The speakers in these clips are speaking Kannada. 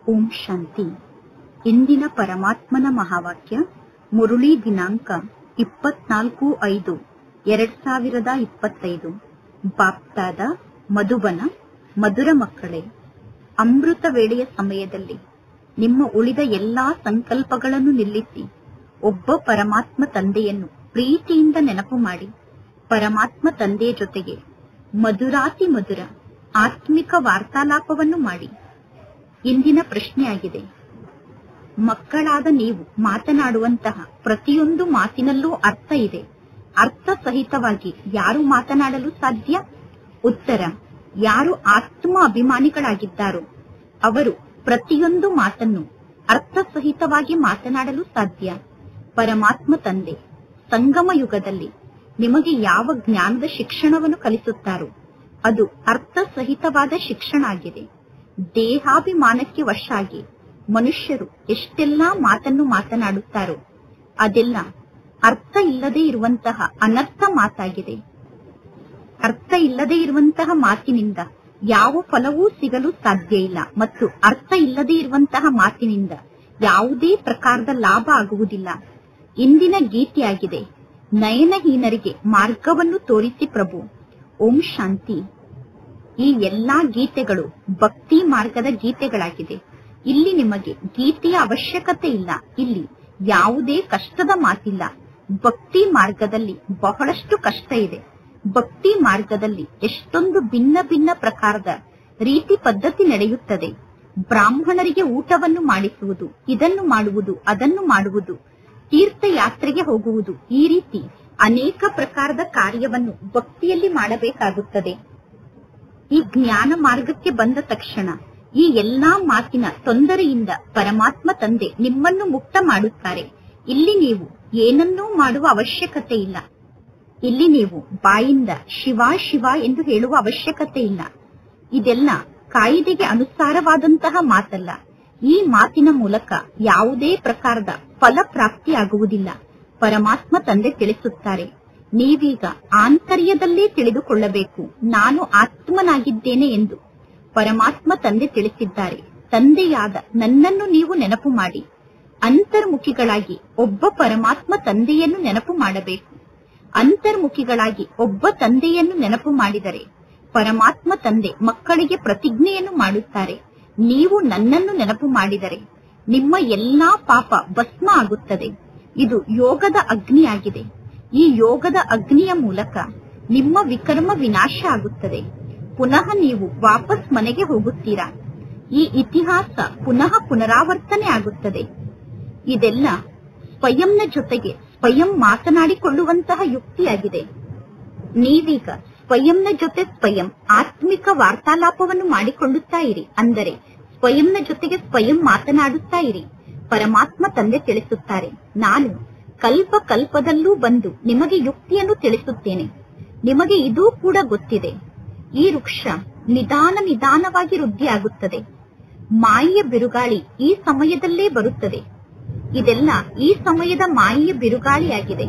ಓಂ ಶಾಂತಿ. ಇಂದಿನ ಪರಮಾತ್ಮನ ಮಹಾವಾಕ್ಯ ಮುರುಳಿ ದಿನಾಂಕ 24/5/2025. ಬಾಪ್ತಾದ ಮಧುಬನ. ಮಧುರ ಮಕ್ಕಳೇ, ಅಮೃತ ವೇಳೆಯ ಸಮಯದಲ್ಲಿ ನಿಮ್ಮ ಉಳಿದ ಎಲ್ಲಾ ಸಂಕಲ್ಪಗಳನ್ನು ನಿಲ್ಲಿಸಿ ಒಬ್ಬ ಪರಮಾತ್ಮ ತಂದೆಯನ್ನು ಪ್ರೀತಿಯಿಂದ ನೆನಪು ಮಾಡಿ ಪರಮಾತ್ಮ ತಂದೆಯ ಜೊತೆಗೆ ಮಧುರಾತಿ ಮಧುರ ಆತ್ಮಿಕ ವಾರ್ತಾಲಾಪವನ್ನು ಮಾಡಿ. ಇಂದಿನ ಪ್ರಶ್ನೆಯಾಗಿದೆ, ಮಕ್ಕಳಾದ ನೀವು ಮಾತನಾಡುವಂತಹ ಪ್ರತಿಯೊಂದು ಮಾತಿನಲ್ಲೂ ಅರ್ಥ ಇದೆ. ಅರ್ಥ ಸಹಿತವಾಗಿ ಯಾರು ಮಾತನಾಡಲು ಸಾಧ್ಯ? ಉತ್ತರ, ಯಾರು ಆತ್ಮ ಅಭಿಮಾನಿಗಳಾಗಿದ್ದಾರೋ ಅವರು ಪ್ರತಿಯೊಂದು ಮಾತನ್ನು ಅರ್ಥ ಸಹಿತವಾಗಿ ಮಾತನಾಡಲು ಸಾಧ್ಯ. ಪರಮಾತ್ಮ ತಂದೆ ಸಂಗಮ ಯುಗದಲ್ಲಿ ನಿಮಗೆ ಯಾವ ಜ್ಞಾನದ ಶಿಕ್ಷಣವನ್ನು ಕಲಿಸುತ್ತಾರೋ ಅದು ಅರ್ಥ ಸಹಿತವಾದ ಶಿಕ್ಷಣ ಆಗಿದೆ. ದೇಹಾಭಿಮಾನಕ್ಕೆ ವಶಾಗಿ ಮನುಷ್ಯರು ಎಷ್ಟೆಲ್ಲಾ ಮಾತನ್ನು ಮಾತನಾಡುತ್ತಾರೋ ಅದೆಲ್ಲ ಅರ್ಥ ಇಲ್ಲದೆ ಇರುವಂತಹ ಅನರ್ಥ ಮಾತಾಗಿದೆ. ಅರ್ಥ ಇಲ್ಲದೆ ಇರುವಂತಹ ಮಾತಿನಿಂದ ಯಾವ ಫಲವೂ ಸಿಗಲು ಸಾಧ್ಯ ಇಲ್ಲ ಮತ್ತು ಅರ್ಥ ಇಲ್ಲದೆ ಇರುವಂತಹ ಮಾತಿನಿಂದ ಯಾವುದೇ ಪ್ರಕಾರದ ಲಾಭ ಆಗುವುದಿಲ್ಲ. ಇಂದಿನ ಗೀತೆಯಾಗಿದೆ, ನಯನಹೀನರಿಗೆ ಮಾರ್ಗವನ್ನು ತೋರಿಸಿ ಪ್ರಭು. ಓಂ ಶಾಂತಿ. ಈ ಎಲ್ಲಾ ಗೀತೆಗಳು ಭಕ್ತಿ ಮಾರ್ಗದ ಗೀತೆಗಳಾಗಿದೆ. ಇಲ್ಲಿ ನಿಮಗೆ ಗೀತೆಯ ಅವಶ್ಯಕತೆ ಇಲ್ಲ. ಇಲ್ಲಿ ಯಾವುದೇ ಕಷ್ಟದ ಮಾತಿಲ್ಲ. ಭಕ್ತಿ ಮಾರ್ಗದಲ್ಲಿ ಬಹಳಷ್ಟು ಕಷ್ಟ ಇದೆ. ಭಕ್ತಿ ಮಾರ್ಗದಲ್ಲಿ ಎಷ್ಟೊಂದು ಭಿನ್ನ ಭಿನ್ನ ಪ್ರಕಾರದ ರೀತಿ ಪದ್ಧತಿ ನಡೆಯುತ್ತದೆ. ಬ್ರಾಹ್ಮಣರಿಗೆ ಊಟವನ್ನು ಮಾಡಿಸುವುದು, ಇದನ್ನು ಮಾಡುವುದು, ಅದನ್ನು ಮಾಡುವುದು, ತೀರ್ಥಯಾತ್ರೆಗೆ ಹೋಗುವುದು, ಈ ರೀತಿ ಅನೇಕ ಪ್ರಕಾರದ ಕಾರ್ಯವನ್ನು ಭಕ್ತಿಯಲ್ಲಿ ಮಾಡಬೇಕಾಗುತ್ತದೆ. ಈ ಜ್ಞಾನ ಮಾರ್ಗಕ್ಕೆ ಬಂದ ತಕ್ಷಣ ಈ ಎಲ್ಲಾ ಮಾತಿನ ತೊಂದರೆಯಿಂದ ಪರಮಾತ್ಮ ತಂದೆ ನಿಮ್ಮನ್ನು ಮುಕ್ತ ಮಾಡುತ್ತಾರೆ. ಇಲ್ಲಿ ನೀವು ಏನನ್ನೂ ಮಾಡುವ ಅವಶ್ಯಕತೆ ಇಲ್ಲ. ಇಲ್ಲಿ ನೀವು ಬಾಯಿಂದ ಶಿವ ಶಿವ ಎಂದು ಹೇಳುವ ಅವಶ್ಯಕತೆ ಇಲ್ಲ. ಇದೆಲ್ಲ ಕಾಯಿದೆಗೆ ಅನುಸಾರವಾದಂತಹ ಮಾತಲ್ಲ. ಈ ಮಾತಿನ ಮೂಲಕ ಯಾವುದೇ ಪ್ರಕಾರದ ಫಲಪ್ರಾಪ್ತಿಯಾಗುವುದಿಲ್ಲ. ಪರಮಾತ್ಮ ತಂದೆ ತಿಳಿಸುತ್ತಾರೆ, ನೀವೀಗ ಆಂತರ್ಯದಲ್ಲೇ ತಿಳಿದುಕೊಳ್ಳಬೇಕು, ನಾನು ಆತ್ಮನಾಗಿದ್ದೇನೆ ಎಂದು ಪರಮಾತ್ಮ ತಂದೆ ತಿಳಿಸಿದ್ದಾರೆ. ತಂದೆಯಾದ ನನ್ನನ್ನು ನೀವು ನೆನಪು ಮಾಡಿ. ಅಂತರ್ಮುಖಿಗಳಾಗಿ ಒಬ್ಬ ಪರಮಾತ್ಮ ತಂದೆಯನ್ನು ನೆನಪು ಮಾಡಬೇಕು. ಅಂತರ್ಮುಖಿಗಳಾಗಿ ಒಬ್ಬ ತಂದೆಯನ್ನು ನೆನಪು ಮಾಡಿದರೆ ಪರಮಾತ್ಮ ತಂದೆ ಮಕ್ಕಳಿಗೆ ಪ್ರತಿಜ್ಞೆಯನ್ನು ಮಾಡುತ್ತಾರೆ, ನೀವು ನನ್ನನ್ನು ನೆನಪು ಮಾಡಿದರೆ ನಿಮ್ಮ ಎಲ್ಲಾ ಪಾಪ ಭಸ್ಮ ಆಗುತ್ತದೆ. ಇದು ಯೋಗದ ಅಗ್ನಿಯಾಗಿದೆ. ಈ ಯೋಗದ ಅಗ್ನಿಯ ಮೂಲಕ ನಿಮ್ಮ ವಿಕರ್ಮ ವಿನಾಶ ಆಗುತ್ತದೆ. ಪುನಃ ನೀವು ವಾಪಸ್ ಮನೆಗೆ ಹೋಗುತ್ತೀರಾ. ಈ ಇತಿಹಾಸ ಪುನಃ ಪುನರಾವರ್ತನೆ ಆಗುತ್ತದೆ. ಇದೆಲ್ಲ ಸ್ವಯಂನ ಜೊತೆಗೆ ಸ್ವಯಂ ಮಾತನಾಡಿಕೊಳ್ಳುವಂತಹ ಯುಕ್ತಿಯಾಗಿದೆ. ನೀವೀಗ ಸ್ವಯಂನ ಜೊತೆ ಸ್ವಯಂ ಆತ್ಮಿಕ ವಾರ್ತಾಲಾಪವನ್ನು ಮಾಡಿಕೊಳ್ಳುತ್ತಾ ಇರಿ. ಅಂದರೆ ಸ್ವಯಂನ ಜೊತೆಗೆ ಸ್ವಯಂ ಮಾತನಾಡುತ್ತಾ ಇರಿ. ಪರಮಾತ್ಮ ತಂದೆ ತಿಳಿಸುತ್ತಾರೆ, ನಾನು ಕಲ್ಪ ಕಲ್ಪದಲ್ಲೂ ಬಂದು ನಿಮಗೆ ಯುಕ್ತಿಯನ್ನು ತಿಳಿಸುತ್ತೇನೆ. ನಿಮಗೆ ಇದೂ ಕೂಡ ಗೊತ್ತಿದೆ, ಈ ವೃಕ್ಷ ನಿಧಾನ ನಿಧಾನವಾಗಿ ವೃದ್ಧಿಯಾಗುತ್ತದೆ. ಮಾಯೆಯ ಬಿರುಗಾಳಿ ಈ ಸಮಯದಲ್ಲೇ ಬರುತ್ತದೆ. ಇದೆಲ್ಲ ಈ ಸಮಯದ ಮಾಯೆಯ ಬಿರುಗಾಳಿಯಾಗಿದೆ.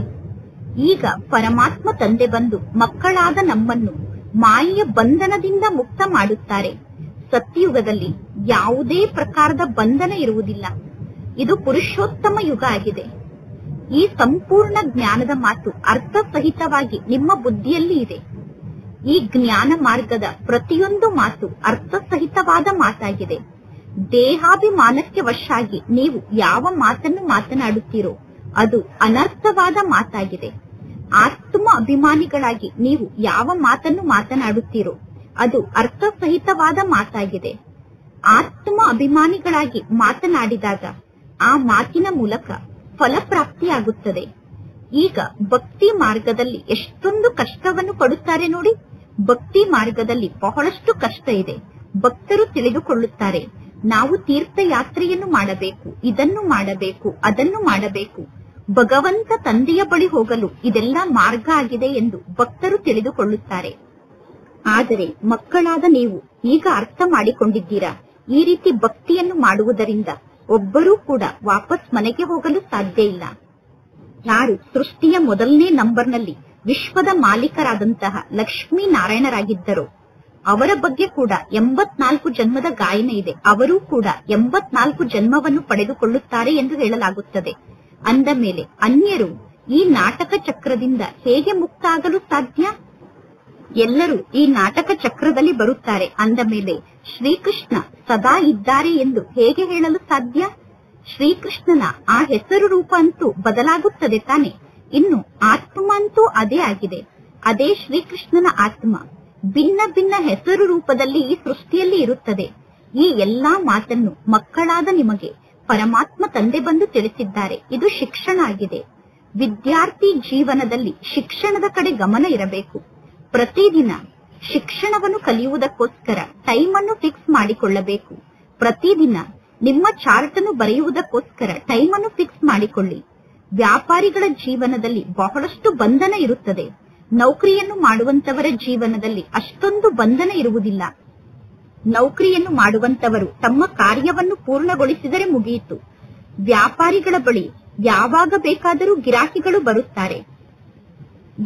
ಈಗ ಪರಮಾತ್ಮ ತಂದೆ ಬಂದು ಮಕ್ಕಳಾದ ನಮ್ಮನ್ನು ಮಾಯೆಯ ಬಂಧನದಿಂದ ಮುಕ್ತ ಮಾಡುತ್ತಾರೆ. ಸತ್ಯಯುಗದಲ್ಲಿ ಯಾವುದೇ ಪ್ರಕಾರದ ಬಂಧನ ಇರುವುದಿಲ್ಲ. ಇದು ಪುರುಷೋತ್ತಮ ಯುಗ ಆಗಿದೆ. ಈ ಸಂಪೂರ್ಣ ಜ್ಞಾನದ ಮಾತು ಅರ್ಥ ಸಹಿತವಾಗಿ ನಿಮ್ಮ ಬುದ್ಧಿಯಲ್ಲಿ ಇದೆ. ಈ ಜ್ಞಾನ ಮಾರ್ಗದ ಪ್ರತಿಯೊಂದು ಮಾತು ಅರ್ಥ ಸಹಿತವಾದ ಮಾತಾಗಿದೆ. ದೇಹಾಭಿಮಾನಕ್ಕೆ ವಶಾಗಿ ನೀವು ಯಾವ ಮಾತನ್ನು ಮಾತನಾಡುತ್ತೀರೋ ಅದು ಅನರ್ಥವಾದ ಮಾತಾಗಿದೆ. ಆತ್ಮ ಅಭಿಮಾನಿಗಳಾಗಿ ನೀವು ಯಾವ ಮಾತನ್ನು ಮಾತನಾಡುತ್ತೀರೋ ಅದು ಅರ್ಥ ಸಹಿತವಾದ ಮಾತಾಗಿದೆ. ಆತ್ಮ ಅಭಿಮಾನಿಗಳಾಗಿ ಮಾತನಾಡಿದಾಗ ಆ ಮಾತಿನ ಮೂಲಕ ಫಲಪ್ರಾಪ್ತಿಯಾಗುತ್ತದೆ. ಈಗ ಭಕ್ತಿ ಮಾರ್ಗದಲ್ಲಿ ಎಷ್ಟೊಂದು ಕಷ್ಟವನ್ನು ಪಡುತ್ತಾರೆ ನೋಡಿ. ಭಕ್ತಿ ಮಾರ್ಗದಲ್ಲಿ ಬಹಳಷ್ಟು ಕಷ್ಟ ಇದೆ. ಭಕ್ತರು ತಿಳಿದುಕೊಳ್ಳುತ್ತಾರೆ, ನಾವು ತೀರ್ಥಯಾತ್ರೆಯನ್ನು ಮಾಡಬೇಕು, ಇದನ್ನು ಮಾಡಬೇಕು, ಅದನ್ನು ಮಾಡಬೇಕು, ಭಗವಂತ ತಂದೆಯ ಬಳಿ ಹೋಗಲು ಇದೆಲ್ಲ ಮಾರ್ಗ ಆಗಿದೆ ಎಂದು ಭಕ್ತರು ತಿಳಿದುಕೊಳ್ಳುತ್ತಾರೆ. ಆದರೆ ಮಕ್ಕಳಾದ ನೀವು ಈಗ ಅರ್ಥ ಮಾಡಿಕೊಂಡಿದ್ದೀರಾ, ಈ ರೀತಿ ಭಕ್ತಿಯನ್ನು ಮಾಡುವುದರಿಂದ ಒಬ್ಬರೂ ಕೂಡ ವಾಪಸ್ ಮನೆಗೆ ಹೋಗಲು ಸಾಧ್ಯ ಇಲ್ಲ. ಯಾರು ಸೃಷ್ಟಿಯ ಮೊದಲನೇ ನಂಬರ್ನಲ್ಲಿ ವಿಶ್ವದ ಮಾಲೀಕರಾದಂತಹ ಲಕ್ಷ್ಮೀ ನಾರಾಯಣರಾಗಿದ್ದರೋ ಅವರ ಬಗ್ಗೆ ಕೂಡ 84 ಜನ್ಮದ ಗಾಯನ ಇದೆ. ಅವರೂ ಕೂಡ 84 ಜನ್ಮವನ್ನು ಪಡೆದುಕೊಳ್ಳುತ್ತಾರೆ ಎಂದು ಹೇಳಲಾಗುತ್ತದೆ. ಅಂದ ಮೇಲೆ ಅನ್ಯರು ಈ ನಾಟಕ ಚಕ್ರದಿಂದ ಹೇಗೆ ಮುಕ್ತ ಆಗಲು ಸಾಧ್ಯ? ಎಲ್ಲರೂ ಈ ನಾಟಕ ಚಕ್ರದಲ್ಲಿ ಬರುತ್ತಾರೆ. ಅಂದ ಮೇಲೆ ಶ್ರೀಕೃಷ್ಣ ಸದಾ ಇದ್ದಾರೆ ಎಂದು ಹೇಗೆ ಹೇಳಲು ಸಾಧ್ಯ? ಶ್ರೀಕೃಷ್ಣನ ಆ ಹೆಸರು ರೂಪ ಅಂತೂ ಬದಲಾಗುತ್ತದೆ ತಾನೆ. ಇನ್ನು ಆತ್ಮ ಅಂತೂ ಅದೇ ಆಗಿದೆ. ಅದೇ ಶ್ರೀಕೃಷ್ಣನ ಆತ್ಮ ಭಿನ್ನ ಭಿನ್ನ ಹೆಸರು ರೂಪದಲ್ಲಿ ಈ ಸೃಷ್ಟಿಯಲ್ಲಿ ಇರುತ್ತದೆ. ಈ ಎಲ್ಲಾ ಮಾತನ್ನು ಮಕ್ಕಳಾದ ನಿಮಗೆ ಪರಮಾತ್ಮ ತಂದೆ ಬಂದು ತಿಳಿಸಿದ್ದಾರೆ. ಇದು ಶಿಕ್ಷಣ ಆಗಿದೆ. ವಿದ್ಯಾರ್ಥಿ ಜೀವನದಲ್ಲಿ ಶಿಕ್ಷಣದ ಕಡೆ ಗಮನ ಇರಬೇಕು. ಪ್ರತಿದಿನ ಶಿಕ್ಷಣವನ್ನು ಕಲಿಯುವುದಕ್ಕೋಸ್ಕರ ಟೈಮ್ ಅನ್ನು ಫಿಕ್ಸ್ ಮಾಡಿಕೊಳ್ಳಬೇಕು. ಪ್ರತಿದಿನ ನಿಮ್ಮ ಚಾರ್ಟ್ ಅನ್ನು ಬರೆಯುವುದಕ್ಕೋಸ್ಕರ ಟೈಮ್ ಅನ್ನು ಫಿಕ್ಸ್ ಮಾಡಿಕೊಳ್ಳಿ. ವ್ಯಾಪಾರಿಗಳ ಜೀವನದಲ್ಲಿ ಬಹಳಷ್ಟು ಬಂಧನ ಇರುತ್ತದೆ. ನೌಕರಿಯನ್ನು ಮಾಡುವಂತವರ ಜೀವನದಲ್ಲಿ ಅಷ್ಟೊಂದು ಬಂಧನ ಇರುವುದಿಲ್ಲ. ನೌಕರಿಯನ್ನು ಮಾಡುವಂತವರು ತಮ್ಮ ಕಾರ್ಯವನ್ನು ಪೂರ್ಣಗೊಳಿಸಿದರೆ ಮುಗಿಯಿತು. ವ್ಯಾಪಾರಿಗಳ ಬಳಿ ಯಾವಾಗ ಬೇಕಾದರೂ ಗಿರಾಕಿಗಳು ಬರುತ್ತಾರೆ.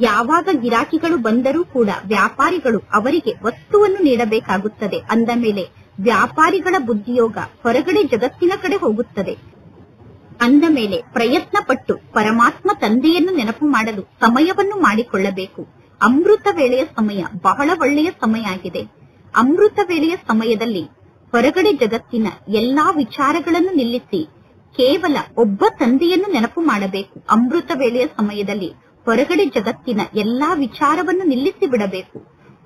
ಯಾವಾಗ ಗಿರಾಕಿಗಳು ಬಂದರೂ ಕೂಡ ವ್ಯಾಪಾರಿಗಳು ಅವರಿಗೆ ವಸ್ತುವನ್ನು ನೀಡಬೇಕಾಗುತ್ತದೆ. ಅಂದ ಮೇಲೆ ವ್ಯಾಪಾರಿಗಳ ಬುದ್ಧಿಯೋಗ ಹೊರಗಡೆ ಜಗತ್ತಿನ ಕಡೆ ಹೋಗುತ್ತದೆ. ಅಂದ ಮೇಲೆ ಪ್ರಯತ್ನ ಪಟ್ಟು ಪರಮಾತ್ಮ ತಂದೆಯನ್ನು ನೆನಪು ಮಾಡಲು ಸಮಯವನ್ನು ಮಾಡಿಕೊಳ್ಳಬೇಕು. ಅಮೃತ ವೇಳೆಯ ಸಮಯ ಬಹಳ ಒಳ್ಳೆಯ ಸಮಯ ಆಗಿದೆ. ಅಮೃತ ವೇಳೆಯ ಸಮಯದಲ್ಲಿ ಹೊರಗಡೆ ಜಗತ್ತಿನ ಎಲ್ಲಾ ವಿಚಾರಗಳನ್ನು ನಿಲ್ಲಿಸಿ ಕೇವಲ ಒಬ್ಬ ತಂದೆಯನ್ನು ನೆನಪು ಮಾಡಬೇಕು. ಅಮೃತ ವೇಳೆಯ ಸಮಯದಲ್ಲಿ ಹೊರಗಡೆ ಜಗತ್ತಿನ ಎಲ್ಲಾ ವಿಚಾರವನ್ನು ನಿಲ್ಲಿಸಿ ಬಿಡಬೇಕು.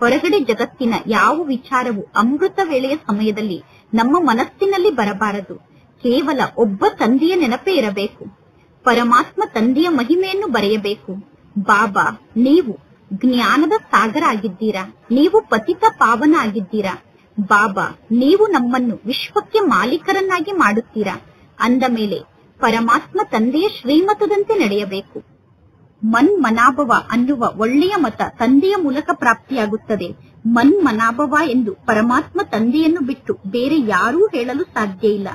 ಹೊರಗಡೆ ಜಗತ್ತಿನ ಯಾವ ವಿಚಾರವು ಅಮೃತ ವೇಳೆಯ ಸಮಯದಲ್ಲಿ ನಮ್ಮ ಮನಸ್ಸಿನಲ್ಲಿ ಬರಬಾರದು. ಕೇವಲ ಒಬ್ಬ ತಂದೆಯ ನೆನಪೇ ಇರಬೇಕು. ಪರಮಾತ್ಮ ತಂದೆಯ ಮಹಿಮೆಯನ್ನು ಬರೆಯಬೇಕು. ಬಾಬಾ, ನೀವು ಜ್ಞಾನದ ಸಾಗರ ಆಗಿದ್ದೀರಾ. ನೀವು ಪತಿತ ಪಾವನ ಆಗಿದ್ದೀರಾ. ಬಾಬಾ, ನೀವು ನಮ್ಮನ್ನು ವಿಶ್ವಕ್ಕೆ ಮಾಲೀಕರನ್ನಾಗಿ ಮಾಡುತ್ತೀರಾ. ಅಂದ ಮೇಲೆ ಪರಮಾತ್ಮ ತಂದೆಯ ಶ್ರೀಮತದಂತೆ ನಡೆಯಬೇಕು. ಮನ್ ಮನಾಭವ ಅನ್ನುವ ಒಳ್ಳೆಯ ಮತ ತಂದೆಯ ಮೂಲಕ ಪ್ರಾಪ್ತಿಯಾಗುತ್ತದೆ. ಮನ್ ಮನಾಭವ ಎಂದು ಪರಮಾತ್ಮ ತಂದೆಯನ್ನು ಬಿಟ್ಟು ಬೇರೆ ಯಾರೂ ಹೇಳಲು ಸಾಧ್ಯ ಇಲ್ಲ.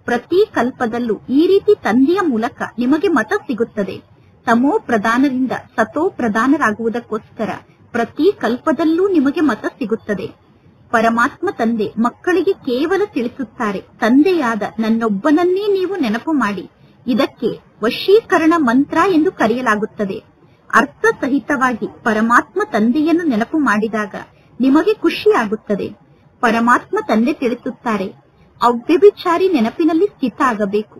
ಪ್ರತಿ ಕಲ್ಪದಲ್ಲೂ ಈ ರೀತಿ ತಂದೆಯ ಮೂಲಕ ನಿಮಗೆ ಮತ ಸಿಗುತ್ತದೆ. ತಮೋ ಪ್ರಧಾನರಿಂದ ಸತೋ ಪ್ರಧಾನರಾಗುವುದಕ್ಕೋಸ್ಕರ ಪ್ರತಿ ಕಲ್ಪದಲ್ಲೂ ನಿಮಗೆ ಮತ ಸಿಗುತ್ತದೆ. ಪರಮಾತ್ಮ ತಂದೆ ಮಕ್ಕಳಿಗೆ ಕೇವಲ ತಿಳಿಸುತ್ತಾರೆ, ತಂದೆಯಾದ ನನ್ನೊಬ್ಬನನ್ನೇ ನೀವು ನೆನಪು ಮಾಡಿ. ಇದಕ್ಕೆ ವಶೀಕರಣ ಮಂತ್ರ ಎಂದು ಕರೆಯಲಾಗುತ್ತದೆ. ಅರ್ಥ ಸಹಿತವಾಗಿ ಪರಮಾತ್ಮ ತಂದೆಯನ್ನು ನೆನಪು ಮಾಡಿದಾಗ ನಿಮಗೆ ಖುಷಿಯಾಗುತ್ತದೆ. ಪರಮಾತ್ಮ ತಂದೆ ತಿಳಿಸುತ್ತಾರೆ, ಅವ್ಯಭಿಚಾರಿ ನೆನಪಿನಲ್ಲಿ ಸ್ಥಿತ ಆಗಬೇಕು.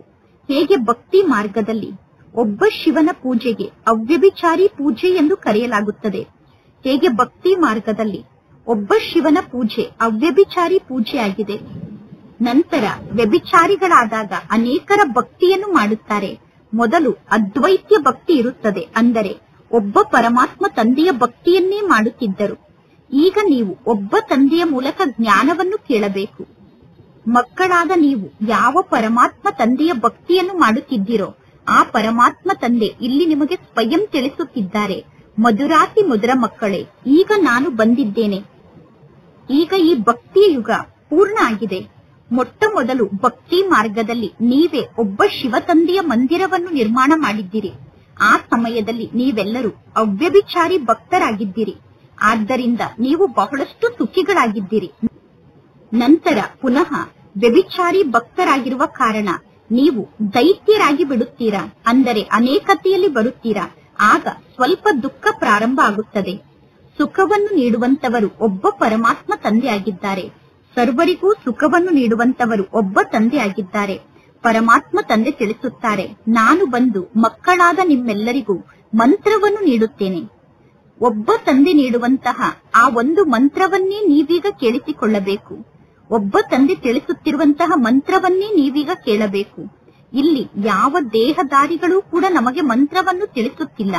ಹೇಗೆ ಭಕ್ತಿ ಮಾರ್ಗದಲ್ಲಿ ಒಬ್ಬ ಶಿವನ ಪೂಜೆಗೆ ಅವ್ಯಭಿಚಾರಿ ಪೂಜೆ ಎಂದು ಕರೆಯಲಾಗುತ್ತದೆ, ಹೇಗೆ ಭಕ್ತಿ ಮಾರ್ಗದಲ್ಲಿ ಒಬ್ಬ ಶಿವನ ಪೂಜೆ ಅವ್ಯಭಿಚಾರಿ ಪೂಜೆ ಆಗಿದೆ. ನಂತರ ವ್ಯಭಿಚಾರಿಗಳಾದಾಗ ಅನೇಕರ ಭಕ್ತಿಯನ್ನು ಮಾಡುತ್ತಾರೆ. ಮೊದಲು ಅದ್ವೈತ್ಯ ಭಕ್ತಿ ಇರುತ್ತದೆ, ಅಂದರೆ ಒಬ್ಬ ಪರಮಾತ್ಮ ತಂದೆಯ ಭಕ್ತಿಯನ್ನೇ ಮಾಡುತ್ತಿದ್ದರು. ಈಗ ನೀವು ಒಬ್ಬ ತಂದೆಯ ಮೂಲಕ ಜ್ಞಾನವನ್ನು ಕೇಳಬೇಕು. ಮಕ್ಕಳಾದ ನೀವು ಯಾವ ಪರಮಾತ್ಮ ತಂದೆಯ ಭಕ್ತಿಯನ್ನು ಮಾಡುತ್ತಿದ್ದೀರೋ ಆ ಪರಮಾತ್ಮ ತಂದೆ ಇಲ್ಲಿ ನಿಮಗೆ ಸ್ವಯಂ ತಿಳಿಸುತ್ತಿದ್ದಾರೆ, ಮಧುರಾತಿ ಮಧುರ ಮಕ್ಕಳೇ, ಈಗ ನಾನು ಬಂದಿದ್ದೇನೆ. ಈಗ ಈ ಭಕ್ತಿಯ ಯುಗ ಪೂರ್ಣ ಆಗಿದೆ. ಮೊಟ್ಟ ಮೊದಲು ಭಕ್ತಿ ಮಾರ್ಗದಲ್ಲಿ ನೀವೇ ಒಬ್ಬ ಶಿವ ತಂದೆಯ ಮಂದಿರವನ್ನು ನಿರ್ಮಾಣ ಮಾಡಿದ್ದೀರಿ. ಆ ಸಮಯದಲ್ಲಿ ನೀವೆಲ್ಲರೂ ಅವ್ಯಭಿಚಾರಿ ಭಕ್ತರಾಗಿದ್ದೀರಿ. ಆದ್ದರಿಂದ ನೀವು ಬಹಳಷ್ಟು ಸುಖಿಗಳಾಗಿದ್ದೀರಿ. ನಂತರ ಪುನಃ ವ್ಯಭಿಚಾರಿ ಭಕ್ತರಾಗಿರುವ ಕಾರಣ ನೀವು ದೈತ್ಯರಾಗಿ ಬಿಡುತ್ತೀರಾ, ಅಂದರೆ ಅನೇಕತೆಯಲ್ಲಿ ಬರುತ್ತೀರಾ. ಆಗ ಸ್ವಲ್ಪ ದುಃಖ ಪ್ರಾರಂಭ ಆಗುತ್ತದೆ. ಸುಖವನ್ನು ನೀಡುವಂತವರು ಒಬ್ಬ ಪರಮಾತ್ಮ ತಂದೆ ಆಗಿದ್ದಾರೆ. ಸರ್ವರಿಗೂ ಸುಖವನ್ನು ನೀಡುವಂತವರು ಒಬ್ಬ ತಂದೆ ಆಗಿದ್ದಾರೆ. ಪರಮಾತ್ಮ ತಂದೆ ತಿಳಿಸುತ್ತಾರೆ, ನಾನು ಬಂದು ಮಕ್ಕಳಾದ ನಿಮ್ಮೆಲ್ಲರಿಗೂ ಮಂತ್ರವನ್ನು ನೀಡುತ್ತೇನೆ. ಒಬ್ಬ ತಂದೆ ನೀಡುವಂತಹ ಆ ಒಂದು ಮಂತ್ರವನ್ನೇ ನೀವೀಗ ಕೇಳಿಸಿಕೊಳ್ಳಬೇಕು. ಒಬ್ಬ ತಂದೆ ತಿಳಿಸುತ್ತಿರುವಂತಹ ಮಂತ್ರವನ್ನೇ ನೀವೀಗ ಕೇಳಬೇಕು. ಇಲ್ಲಿ ಯಾವ ದೇಹದಾರಿಗಳೂ ಕೂಡ ನಮಗೆ ಮಂತ್ರವನ್ನು ತಿಳಿಸುತ್ತಿಲ್ಲ.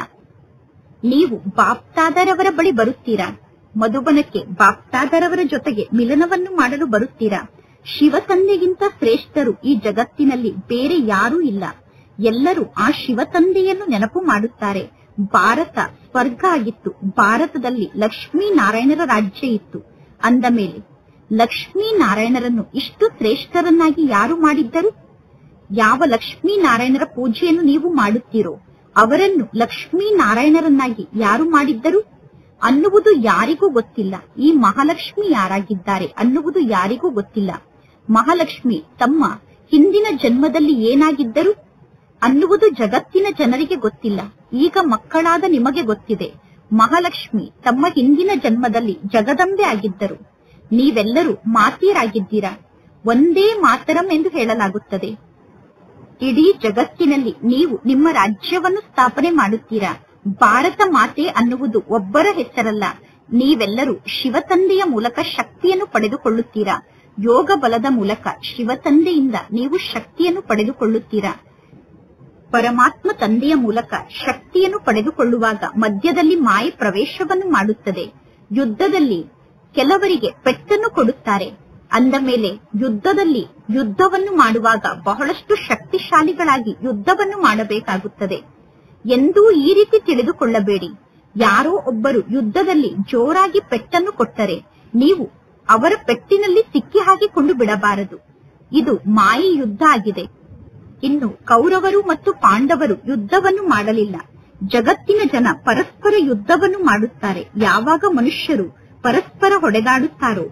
ನೀವು ಬಾಪ್ತಾದರವರ ಬಳಿ ಬರುತ್ತೀರಾ. ಮಧುಬನಕ್ಕೆ ಬಾಪ್ತಾದರವರ ಜೊತೆಗೆ ಮಿಲನವನ್ನು ಮಾಡಲು ಬರುತ್ತೀರಾ. ಶಿವ ತಂದೆಗಿಂತ ಶ್ರೇಷ್ಠರು ಈ ಜಗತ್ತಿನಲ್ಲಿ ಬೇರೆ ಯಾರೂ ಇಲ್ಲ. ಎಲ್ಲರೂ ಆ ಶಿವ ತಂದೆಯನ್ನು ನೆನಪು ಮಾಡುತ್ತಾರೆ. ಭಾರತ ಸ್ವರ್ಗ ಆಗಿತ್ತು. ಭಾರತದಲ್ಲಿ ಲಕ್ಷ್ಮೀನಾರಾಯಣರ ರಾಜ್ಯ ಇತ್ತು. ಅಂದ ಮೇಲೆ ಲಕ್ಷ್ಮೀನಾರಾಯಣರನ್ನು ಇಷ್ಟು ಶ್ರೇಷ್ಠರನ್ನಾಗಿ ಯಾರು ಮಾಡಿದ್ದರು? ಯಾವ ಲಕ್ಷ್ಮೀನಾರಾಯಣರ ಪೂಜೆಯನ್ನು ನೀವು ಮಾಡುತ್ತೀರೋ ಅವರನ್ನು ಲಕ್ಷ್ಮೀನಾರಾಯಣರನ್ನಾಗಿ ಯಾರು ಮಾಡಿದ್ದರು? ಅನ್ನುವುದು ಯಾರಿಗೂ ಗೊತ್ತಿಲ್ಲ. ಈ ಮಹಾಲಕ್ಷ್ಮಿ ಯಾರಾಗಿದ್ದಾರೆ ಅನ್ನುವುದು ಯಾರಿಗೂ ಗೊತ್ತಿಲ್ಲ. ಮಹಾಲಕ್ಷ್ಮಿ ತಮ್ಮ ಹಿಂದಿನ ಜನ್ಮದಲ್ಲಿ ಏನಾಗಿದ್ದರು ಅನ್ನುವುದು ಜಗತ್ತಿನ ಜನರಿಗೆ ಗೊತ್ತಿಲ್ಲ. ಈಗ ಮಕ್ಕಳಾದ ನಿಮಗೆ ಗೊತ್ತಿದೆ. ಮಹಾಲಕ್ಷ್ಮಿ ತಮ್ಮ ಹಿಂದಿನ ಜನ್ಮದಲ್ಲಿ ಜಗದಂಬೆ ಆಗಿದ್ದರು. ನೀವೆಲ್ಲರೂ ಮಾತೆಯರಾಗಿದ್ದೀರಾ. ಒಂದೇ ಮಾತರಂ ಎಂದು ಹೇಳಲಾಗುತ್ತದೆ. ಇಡೀ ಜಗತ್ತಿನಲ್ಲಿ ನೀವು ನಿಮ್ಮ ರಾಜ್ಯವನ್ನು ಸ್ಥಾಪನೆ ಮಾಡುತ್ತೀರಾ. ಭಾರತ ಮಾತೆ ಅನ್ನುವುದು ಒಬ್ಬರ ಹೆಸರಲ್ಲ. ನೀವೆಲ್ಲರೂ ಶಿವತಂದೆಯ ಮೂಲಕ ಶಕ್ತಿಯನ್ನು ಪಡೆದುಕೊಳ್ಳುತ್ತೀರಾ. ಯೋಗ ಬಲದ ಮೂಲಕ ಶಿವತಂದೆಯಿಂದ ನೀವು ಶಕ್ತಿಯನ್ನು ಪಡೆದುಕೊಳ್ಳುತ್ತೀರಾ. ಪರಮಾತ್ಮ ತಂದೆಯ ಮೂಲಕ ಶಕ್ತಿಯನ್ನು ಪಡೆದುಕೊಳ್ಳುವಾಗ ಮಧ್ಯದಲ್ಲಿ ಮಾಯೆ ಪ್ರವೇಶವನ್ನು ಮಾಡುತ್ತದೆ. ಯುದ್ಧದಲ್ಲಿ ಕೆಲವರಿಗೆ ಪೆಟ್ಟನ್ನು ಕೊಡುತ್ತಾರೆ. ಅಂದ ಮೇಲೆ ಯುದ್ಧದಲ್ಲಿ ಯುದ್ಧವನ್ನು ಮಾಡುವಾಗ ಬಹಳಷ್ಟು ಶಕ್ತಿಶಾಲಿಗಳಾಗಿ ಯುದ್ಧವನ್ನು ಮಾಡಬೇಕಾಗುತ್ತದೆ. ಎಂದೂ ಈ ರೀತಿ ತಿಳಿದುಕೊಳ್ಳಬೇಡಿ. ಯಾರೋ ಒಬ್ಬರು ಯುದ್ಧದಲ್ಲಿ ಜೋರಾಗಿ ಪೆಟ್ಟನ್ನು ಕೊಟ್ಟರೆ ನೀವು ಅವರ ಪೆಟ್ಟಿನಲ್ಲಿ ಸಿಕ್ಕಿ ಹಾಕಿಕೊಂಡು ಬಿಡಬಾರದು. ಇದು ಮಾಯಿ ಯುದ್ಧ ಆಗಿದೆ. ಇನ್ನು ಕೌರವರು ಮತ್ತು ಪಾಂಡವರು ಯುದ್ಧವನ್ನು ಮಾಡಲಿಲ್ಲ. ಜಗತ್ತಿನ ಜನ ಪರಸ್ಪರ ಯುದ್ಧವನ್ನು ಮಾಡುತ್ತಾರೆ. ಯಾವಾಗ ಮನುಷ್ಯರು ಪರಸ್ಪರ ಹೊಡೆದಾಡುತ್ತಾರೋ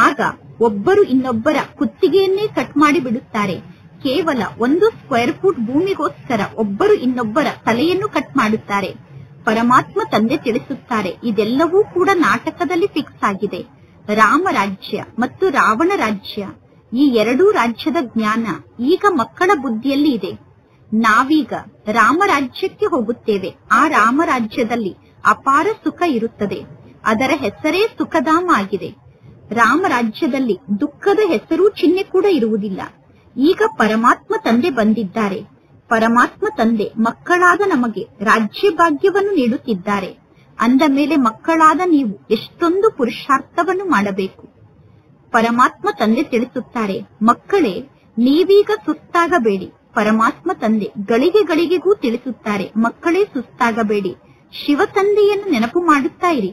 ಆಗ ಒಬ್ಬರು ಇನ್ನೊಬ್ಬರ ಕುತ್ತಿಗೆಯನ್ನೇ ಕಟ್ ಮಾಡಿ ಬಿಡುತ್ತಾರೆ. ಕೇವಲ 1 ಸ್ಕ್ವೇರ್ ಫೂಟ್ ಭೂಮಿಗೋಸ್ಕರ ಒಬ್ಬರು ಇನ್ನೊಬ್ಬರ ತಲೆಯನ್ನು ಕಟ್ ಮಾಡುತ್ತಾರೆ. ಪರಮಾತ್ಮ ತಂದೆ ತಿಳಿಸುತ್ತಾರೆ, ಇದೆಲ್ಲವೂ ಕೂಡ ನಾಟಕದಲ್ಲಿ ಫಿಕ್ಸ್ ಆಗಿದೆ. ರಾಮರಾಜ್ಯ ಮತ್ತು ರಾವಣ ರಾಜ್ಯ, ಈ ಎರಡೂ ರಾಜ್ಯದ ಜ್ಞಾನ ಈಗ ಮಕ್ಕಳ ಬುದ್ಧಿಯಲ್ಲಿ ಇದೆ. ನಾವೀಗ ರಾಮರಾಜ್ಯಕ್ಕೆ ಹೋಗುತ್ತೇವೆ. ಆ ರಾಮರಾಜ್ಯದಲ್ಲಿ ಅಪಾರ ಸುಖ ಇರುತ್ತದೆ. ಅದರ ಹೆಸರೇ ಸುಖಧಾಮ ಆಗಿದೆ. ರಾಮರಾಜ್ಯದಲ್ಲಿ ದುಃಖದ ಹೆಸರು ಚಿಹ್ನೆ ಕೂಡ ಇರುವುದಿಲ್ಲ. ಈಗ ಪರಮಾತ್ಮ ತಂದೆ ಬಂದಿದ್ದಾರೆ. ಪರಮಾತ್ಮ ತಂದೆ ಮಕ್ಕಳಾದ ನಮಗೆ ರಾಜ್ಯ ಭಾಗ್ಯವನ್ನು ನೀಡುತ್ತಿದ್ದಾರೆ. ಅಂದ ಮೇಲೆ ಮಕ್ಕಳಾದ ನೀವು ಎಷ್ಟೊಂದು ಪುರುಷಾರ್ಥವನ್ನು ಮಾಡಬೇಕು. ಪರಮಾತ್ಮ ತಂದೆ ತಿಳಿಸುತ್ತಾರೆ, ಮಕ್ಕಳೇ ನೀವೀಗ ಸುಸ್ತಾಗಬೇಡಿ. ಪರಮಾತ್ಮ ತಂದೆ ಗಳಿಗೆ ಗಳಿಗೆಗೂ ತಿಳಿಸುತ್ತಾರೆ, ಮಕ್ಕಳೇ ಸುಸ್ತಾಗಬೇಡಿ. ಶಿವ ತಂದೆಯನ್ನು ನೆನಪು ಮಾಡುತ್ತಾ ಇರಿ.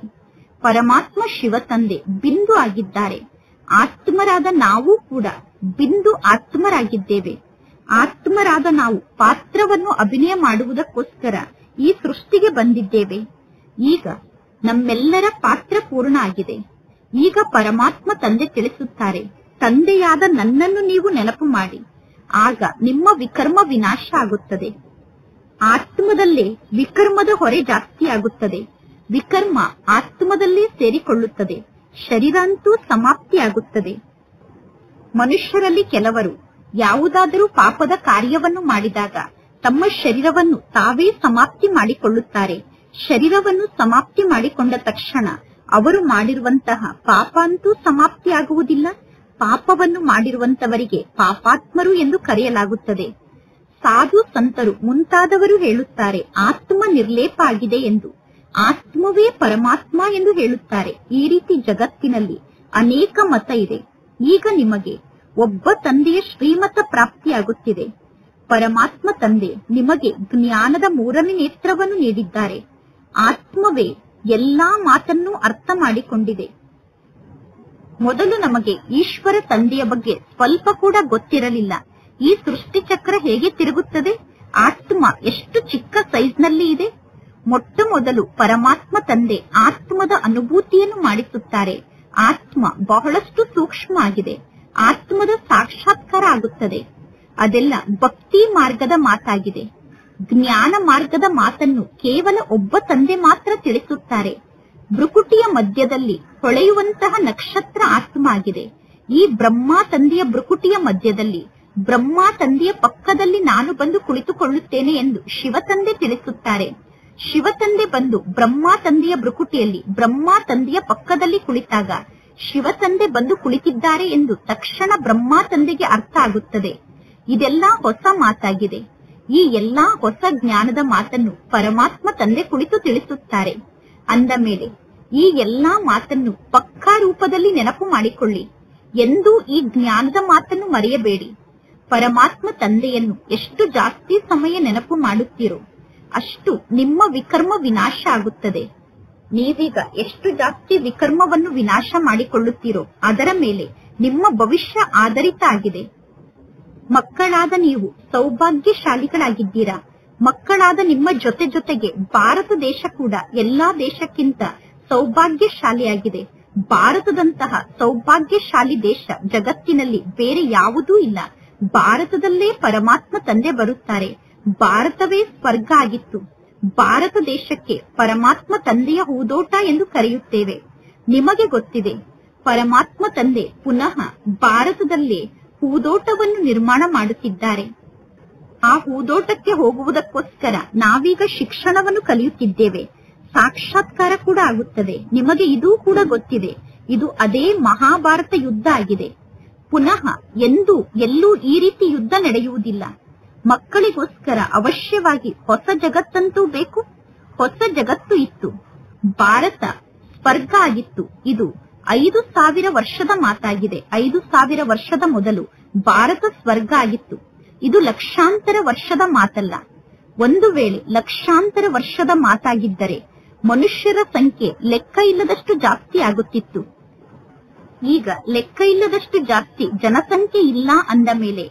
ಪರಮಾತ್ಮ ಶಿವ ತಂದೆ ಬಿಂದು ಆಗಿದ್ದಾರೆ. ಆತ್ಮರಾದ ನಾವು ಕೂಡ ಬಿಂದು ಆತ್ಮರಾಗಿದ್ದೇವೆ. ಆತ್ಮರಾದ ನಾವು ಪಾತ್ರವನ್ನು ಅಭಿನಯ ಮಾಡುವುದಕ್ಕೋಸ್ಕರ ಈ ಸೃಷ್ಟಿಗೆ ಬಂದಿದ್ದೇವೆ. ಈಗ ನಮ್ಮೆಲ್ಲರ ಪಾತ್ರ ಪೂರ್ಣ ಆಗಿದೆ. ಈಗ ಪರಮಾತ್ಮ ತಂದೆ ತಿಳಿಸುತ್ತಾರೆ, ತಂದೆಯಾದ ನನ್ನನ್ನು ನೀವು ನೆನಪು ಮಾಡಿ. ಆಗ ನಿಮ್ಮ ವಿಕರ್ಮ ವಿನಾಶ ಆಗುತ್ತದೆ. ಆತ್ಮದಲ್ಲೇ ವಿಕರ್ಮದ ಹೊರೆ ಜಾಸ್ತಿ ಆಗುತ್ತದೆ. ವಿಕರ್ಮ ಆತ್ಮದಲ್ಲೇ ಸೇರಿಕೊಳ್ಳುತ್ತದೆ. ಶರೀರ ಅಂತೂ ಸಮಾಪ್ತಿಯಾಗುತ್ತದೆ. ಮನುಷ್ಯರಲ್ಲಿ ಕೆಲವರು ಯಾವುದಾದರೂ ಪಾಪದ ಕಾರ್ಯವನ್ನು ಮಾಡಿದಾಗ ತಮ್ಮ ಶರೀರವನ್ನು ತಾವೇ ಸಮಾಪ್ತಿ ಮಾಡಿಕೊಳ್ಳುತ್ತಾರೆ. ಶರೀರವನ್ನು ಸಮಾಪ್ತಿ ಮಾಡಿಕೊಂಡ ತಕ್ಷಣ ಅವರು ಮಾಡಿರುವಂತಹ ಪಾಪ ಅಂತೂ ಸಮಾಪ್ತಿಯಾಗುವುದಿಲ್ಲ. ಪಾಪವನ್ನು ಮಾಡಿರುವಂತವರಿಗೆ ಪಾಪಾತ್ಮರು ಎಂದು ಕರೆಯಲಾಗುತ್ತದೆ. ಸಾಧು ಸಂತರು ಮುಂತಾದವರು ಹೇಳುತ್ತಾರೆ, ಆತ್ಮ ನಿರ್ಲೇಪ ಆಗಿದೆ ಎಂದು. ಆತ್ಮವೇ ಪರಮಾತ್ಮ ಎಂದು ಹೇಳುತ್ತಾರೆ. ಈ ರೀತಿ ಜಗತ್ತಿನಲ್ಲಿ ಅನೇಕ ಮತ ಇದೆ. ಈಗ ನಿಮಗೆ ಒಬ್ಬ ತಂದೆಯ ಶ್ರೀಮತ ಪ್ರಾಪ್ತಿಯಾಗುತ್ತಿದೆ. ಪರಮಾತ್ಮ ತಂದೆ ನಿಮಗೆ ಜ್ಞಾನದ 3ನೇ ನೇತ್ರವನ್ನು ನೀಡಿದ್ದಾರೆ. ಆತ್ಮವೇ ಎಲ್ಲಾ ಮಾತನ್ನು ಅರ್ಥ ಮಾಡಿಕೊಂಡಿದೆ. ಮೊದಲು ನಮಗೆ ಈಶ್ವರ ತಂದೆಯ ಬಗ್ಗೆ ಸ್ವಲ್ಪ ಕೂಡ ಗೊತ್ತಿರಲಿಲ್ಲ. ಈ ಸೃಷ್ಟಿ ಚಕ್ರ ಹೇಗೆ ತಿರುಗುತ್ತದೆ, ಆತ್ಮ ಎಷ್ಟು ಚಿಕ್ಕ ಸೈಜ್ನಲ್ಲಿ ಇದೆ. ಮೊಟ್ಟ ಮೊದಲು ಪರಮಾತ್ಮ ತಂದೆ ಆತ್ಮದ ಅನುಭೂತಿಯನ್ನು ಮಾಡಿಸುತ್ತಾರೆ. ಆತ್ಮ ಬಹಳಷ್ಟು ಸೂಕ್ಷ್ಮ ಆಗಿದೆ. ಆತ್ಮದ ಸಾಕ್ಷಾತ್ಕಾರ ಆಗುತ್ತದೆ. ಅದೆಲ್ಲ ಭಕ್ತಿ ಮಾರ್ಗದ ಮಾತಾಗಿದೆ. ಜ್ಞಾನ ಮಾರ್ಗದ ಮಾತನ್ನು ಕೇವಲ ಒಬ್ಬ ತಂದೆ ಮಾತ್ರ ತಿಳಿಸುತ್ತಾರೆ. ಭ್ರುಕುಟಿಯ ಮಧ್ಯದಲ್ಲಿ ಹೊಳೆಯುವಂತಹ ನಕ್ಷತ್ರ ಆತ್ಮ ಆಗಿದೆ. ಈ ಬ್ರಹ್ಮ ತಂದೆಯ ಭ್ರುಕುಟಿಯ ಮಧ್ಯದಲ್ಲಿ, ಬ್ರಹ್ಮ ತಂದೆಯ ಪಕ್ಕದಲ್ಲಿ ನಾನು ಬಂದು ಕುಳಿತುಕೊಳ್ಳುತ್ತೇನೆ ಎಂದು ಶಿವತಂದೆ ತಿಳಿಸುತ್ತಾರೆ. ಶಿವತಂದೆ ಬಂದು ಬ್ರಹ್ಮ ತಂದೆಯ ಭ್ರುಕುಟಿಯಲ್ಲಿ, ಬ್ರಹ್ಮ ತಂದೆಯ ಪಕ್ಕದಲ್ಲಿ ಕುಳಿತಾಗ ಶಿವತಂದೆ ಬಂದು ಕುಳಿತಿದ್ದಾರೆ ಎಂದು ತಕ್ಷಣ ಬ್ರಹ್ಮ ತಂದೆಗೆ ಅರ್ಥ ಆಗುತ್ತದೆ. ಇದೆಲ್ಲಾ ಹೊಸ ಮಾತಾಗಿದೆ. ಈ ಎಲ್ಲಾ ಹೊಸ ಜ್ಞಾನದ ಮಾತನ್ನು ಪರಮಾತ್ಮ ತಂದೆ ಕುಳಿತು ತಿಳಿಸುತ್ತಾರೆ. ಅಂದ ಮೇಲೆ ಈ ಎಲ್ಲಾ ಮಾತನ್ನು ಪಕ್ಕಾ ರೂಪದಲ್ಲಿ ನೆನಪು ಮಾಡಿಕೊಳ್ಳಿ. ಎಂದೂ ಈ ಜ್ಞಾನದ ಮಾತನ್ನು ಮರೆಯಬೇಡಿ. ಪರಮಾತ್ಮ ತಂದೆಯನ್ನು ಎಷ್ಟು ಜಾಸ್ತಿ ಸಮಯ ನೆನಪು ಮಾಡುತ್ತೀರೋ ಅಷ್ಟು ನಿಮ್ಮ ವಿಕರ್ಮ ವಿನಾಶ ಆಗುತ್ತದೆ. ನೀವೀಗ ಎಷ್ಟು ಜಾಸ್ತಿ ವಿಕರ್ಮವನ್ನು ವಿನಾಶ ಮಾಡಿಕೊಳ್ಳುತ್ತೀರೋ ಅದರ ಮೇಲೆ ನಿಮ್ಮ ಭವಿಷ್ಯ ಆಧಾರಿತ ಆಗಿದೆ. ಮಕ್ಕಳಾದ ನೀವು ಸೌಭಾಗ್ಯಶಾಲಿಗಳಾಗಿದ್ದೀರಾ. ಮಕ್ಕಳಾದ ನಿಮ್ಮ ಜೊತೆ ಜೊತೆಗೆ ಭಾರತ ದೇಶ ಕೂಡ ಎಲ್ಲಾ ದೇಶಕ್ಕಿಂತ ಸೌಭಾಗ್ಯಶಾಲಿಯಾಗಿದೆ. ಭಾರತದಂತಹ ಸೌಭಾಗ್ಯಶಾಲಿ ದೇಶ ಜಗತ್ತಿನಲ್ಲಿ ಬೇರೆ ಯಾವುದೂ ಇಲ್ಲ. ಭಾರತದಲ್ಲೇ ಪರಮಾತ್ಮ ತಂದೆ ಬರುತ್ತಾರೆ. ಭಾರತವೇ ಸ್ವರ್ಗ ಆಗಿತ್ತು. ಭಾರತ ದೇಶಕ್ಕೆ ಪರಮಾತ್ಮ ತಂದೆಯ ಹೂದೋಟ ಎಂದು ಕರೆಯುತ್ತೇವೆ. ನಿಮಗೆ ಗೊತ್ತಿದೆ, ಪರಮಾತ್ಮ ತಂದೆ ಪುನಃ ಭಾರತದಲ್ಲೇ ಹೂದೋಟವನ್ನು ನಿರ್ಮಾಣ ಮಾಡುತ್ತಿದ್ದಾರೆ. ಆ ಹೂದೋಟಕ್ಕೆ ಹೋಗುವುದಕ್ಕೋಸ್ಕರ ನಾವೀಗ ಶಿಕ್ಷಣವನ್ನು ಕಲಿಯುತ್ತಿದ್ದೇವೆ. ಸಾಕ್ಷಾತ್ಕಾರ ಕೂಡ ಆಗುತ್ತದೆ. ನಿಮಗೆ ಇದೂ ಕೂಡ ಗೊತ್ತಿದೆ, ಇದು ಅದೇ ಮಹಾಭಾರತ ಯುದ್ಧ ಆಗಿದೆ. ಪುನಃ ಎಲ್ಲೂ ಈ ರೀತಿ ಯುದ್ಧ ನಡೆಯುವುದಿಲ್ಲ. ಮಕ್ಕಳಿಗೋಸ್ಕರ ಅವಶ್ಯವಾಗಿ ಹೊಸ ಜಗತ್ತಂತೂ ಬೇಕು. ಹೊಸ ಜಗತ್ತು ಇತ್ತು. ಭಾರತ ಸ್ವರ್ಗ ಆಗಿತ್ತು. ಇದು 5000 ವರ್ಷದ ಮಾತಾಗಿದೆ. 5000 ವರ್ಷದ ಮೊದಲು ಭಾರತ ಸ್ವರ್ಗ ಆಗಿತ್ತು. ಇದು ಲಕ್ಷಾಂತರ ವರ್ಷದ ಮಾತಲ್ಲ. ಒಂದು ವೇಳೆ ಲಕ್ಷಾಂತರ ವರ್ಷದ ಮಾತಾಗಿದ್ದರೆ ಮನುಷ್ಯರ ಸಂಖ್ಯೆ ಲೆಕ್ಕ ಇಲ್ಲದಷ್ಟು ಜಾಸ್ತಿ ಆಗುತ್ತಿತ್ತು. ಈಗ ಲೆಕ್ಕ ಇಲ್ಲದಷ್ಟು ಜಾಸ್ತಿ ಜನಸಂಖ್ಯೆ ಇಲ್ಲ ಅಂದ ಮೇಲೆ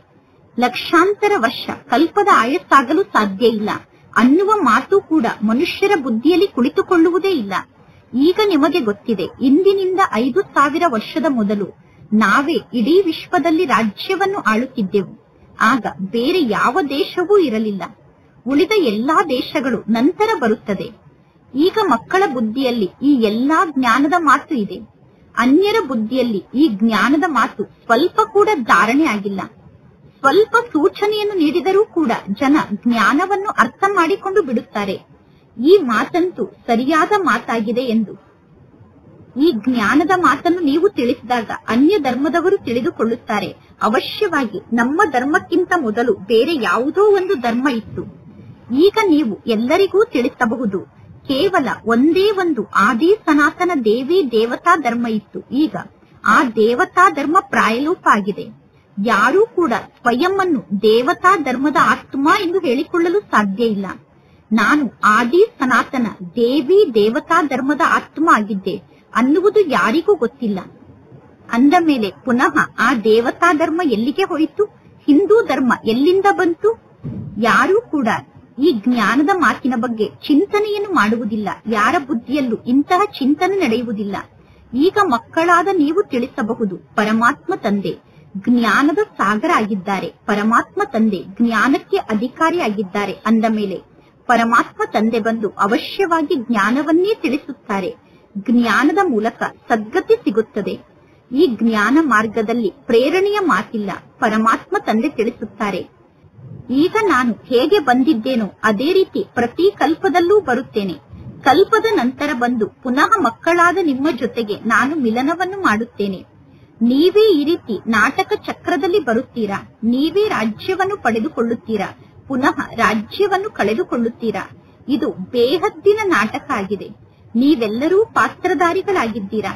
ಲಕ್ಷಾಂತರ ವರ್ಷ ಕಲ್ಪದ ಆಯಸ್ಸಾಗಲು ಸಾಧ್ಯ ಇಲ್ಲ ಅನ್ನುವ ಮಾತು ಕೂಡ ಮನುಷ್ಯರ ಬುದ್ಧಿಯಲ್ಲಿ ಕುಳಿತುಕೊಳ್ಳುವುದೇ ಇಲ್ಲ. ಈಗ ನಿಮಗೆ ಗೊತ್ತಿದೆ, ಇಂದಿನಿಂದ 5000 ವರ್ಷದ ಮೊದಲು ನಾವೇ ಇಡೀ ವಿಶ್ವದಲ್ಲಿ ರಾಜ್ಯವನ್ನು ಆಳುತ್ತಿದ್ದೆವು. ಆಗ ಬೇರೆ ಯಾವ ದೇಶವೂ ಇರಲಿಲ್ಲ. ಉಳಿದ ಎಲ್ಲಾ ದೇಶಗಳು ನಂತರ ಬರುತ್ತದೆ. ಈಗ ಮಕ್ಕಳ ಬುದ್ಧಿಯಲ್ಲಿ ಈ ಎಲ್ಲಾ ಜ್ಞಾನದ ಮಾತು ಇದೆ. ಅನ್ಯರ ಬುದ್ಧಿಯಲ್ಲಿ ಈ ಜ್ಞಾನದ ಮಾತು ಸ್ವಲ್ಪ ಕೂಡ ಧಾರಣೆ ಆಗಿಲ್ಲ. ಸ್ವಲ್ಪ ಸೂಚನೆಯನ್ನು ನೀಡಿದರೂ ಕೂಡ ಜನ ಜ್ಞಾನವನ್ನು ಅರ್ಥ ಮಾಡಿಕೊಂಡು ಬಿಡುತ್ತಾರೆ. ಈ ಮಾತಂತೂ ಸರಿಯಾದ ಮಾತಾಗಿದೆ ಎಂದು. ಈ ಜ್ಞಾನದ ಮಾತನ್ನು ನೀವು ತಿಳಿಸಿದಾಗ ಅನ್ಯ ಧರ್ಮದವರು ತಿಳಿದುಕೊಳ್ಳುತ್ತಾರೆ. ಅವಶ್ಯವಾಗಿ ನಮ್ಮ ಧರ್ಮಕ್ಕಿಂತ ಮೊದಲು ಬೇರೆ ಯಾವುದೋ ಒಂದು ಧರ್ಮ ಇತ್ತು. ಈಗ ನೀವು ಎಲ್ಲರಿಗೂ ತಿಳಿಸಬಹುದು, ಕೇವಲ ಒಂದೇ ಒಂದು ಆದಿ ಸನಾತನ ದೇವಿ ದೇವತಾ ಧರ್ಮ ಇತ್ತು. ಈಗ ಆ ದೇವತಾ ಧರ್ಮ ಪ್ರಾಯಲೋಪ ಆಗಿದೆ. ಯಾರೂ ಕೂಡ ಸ್ವಯಂ ಅನ್ನು ದೇವತಾ ಧರ್ಮದ ಆತ್ಮ ಎಂದು ಹೇಳಿಕೊಳ್ಳಲು ಸಾಧ್ಯ ಇಲ್ಲ. ನಾನು ಆದಿ ಸನಾತನ ದೇವಿ ದೇವತಾ ಧರ್ಮದ ಆತ್ಮ ಆಗಿದ್ದೆ ಅನ್ನುವುದು ಯಾರಿಗೂ ಗೊತ್ತಿಲ್ಲ. ಅಂದ ಮೇಲೆ ಪುನಃ ಆ ದೇವತಾ ಧರ್ಮ ಎಲ್ಲಿಗೆ ಹೋಯಿತು? ಹಿಂದೂ ಧರ್ಮ ಎಲ್ಲಿಂದ ಬಂತು? ಯಾರೂ ಕೂಡ ಈ ಜ್ಞಾನದ ಮಾತಿನ ಬಗ್ಗೆ ಚಿಂತನೆಯನ್ನು ಮಾಡುವುದಿಲ್ಲ. ಯಾರ ಬುದ್ಧಿಯಲ್ಲೂ ಇಂತಹ ಚಿಂತನೆ ನಡೆಯುವುದಿಲ್ಲ. ಈಗ ಮಕ್ಕಳಾದ ನೀವು ತಿಳಿಸಬಹುದು, ಪರಮಾತ್ಮ ತಂದೆ ಜ್ಞಾನದ ಸಾಗರ ಆಗಿದ್ದಾರೆ. ಪರಮಾತ್ಮ ತಂದೆ ಜ್ಞಾನಕ್ಕೆ ಅಧಿಕಾರಿ ಆಗಿದ್ದಾರೆ. ಅಂದ ಮೇಲೆ ಪರಮಾತ್ಮ ತಂದೆ ಬಂದು ಅವಶ್ಯವಾಗಿ ಜ್ಞಾನವನ್ನೇ ತಿಳಿಸುತ್ತಾರೆ. ಜ್ಞಾನದ ಮೂಲಕ ಸದ್ಗತಿ ಸಿಗುತ್ತದೆ. ಈ ಜ್ಞಾನ ಮಾರ್ಗದಲ್ಲಿ ಪ್ರೇರಣೆಯ ಮಾತಿಲ್ಲ. ಪರಮಾತ್ಮ ತಂದೆ ತಿಳಿಸುತ್ತಾರೆ, ಈಗ ನಾನು ಹೇಗೆ ಬಂದಿದ್ದೇನೋ ಅದೇ ರೀತಿ ಪ್ರತಿ ಕಲ್ಪದಲ್ಲೂ ಬರುತ್ತೇನೆ. ಕಲ್ಪದ ನಂತರ ಬಂದು ಪುನಃ ಮಕ್ಕಳಾದ ನಿಮ್ಮ ಜೊತೆಗೆ ನಾನು ಮಿಲನವನ್ನು ಮಾಡುತ್ತೇನೆ. ನೀವೇ ಈ ರೀತಿ ನಾಟಕ ಚಕ್ರದಲ್ಲಿ ಬರುತ್ತೀರಾ. ನೀವೇ ರಾಜ್ಯವನ್ನು ಪಡೆದುಕೊಳ್ಳುತ್ತೀರಾ, ಪುನಃ ರಾಜ್ಯವನ್ನು ಕಳೆದುಕೊಳ್ಳುತ್ತೀರಾ. ಇದು ಬೇಹದ್ದಿನ ನಾಟಕ ಆಗಿದೆ. ನೀವೆಲ್ಲರೂ ಪಾತ್ರಧಾರಿಗಳಾಗಿದ್ದೀರಾ.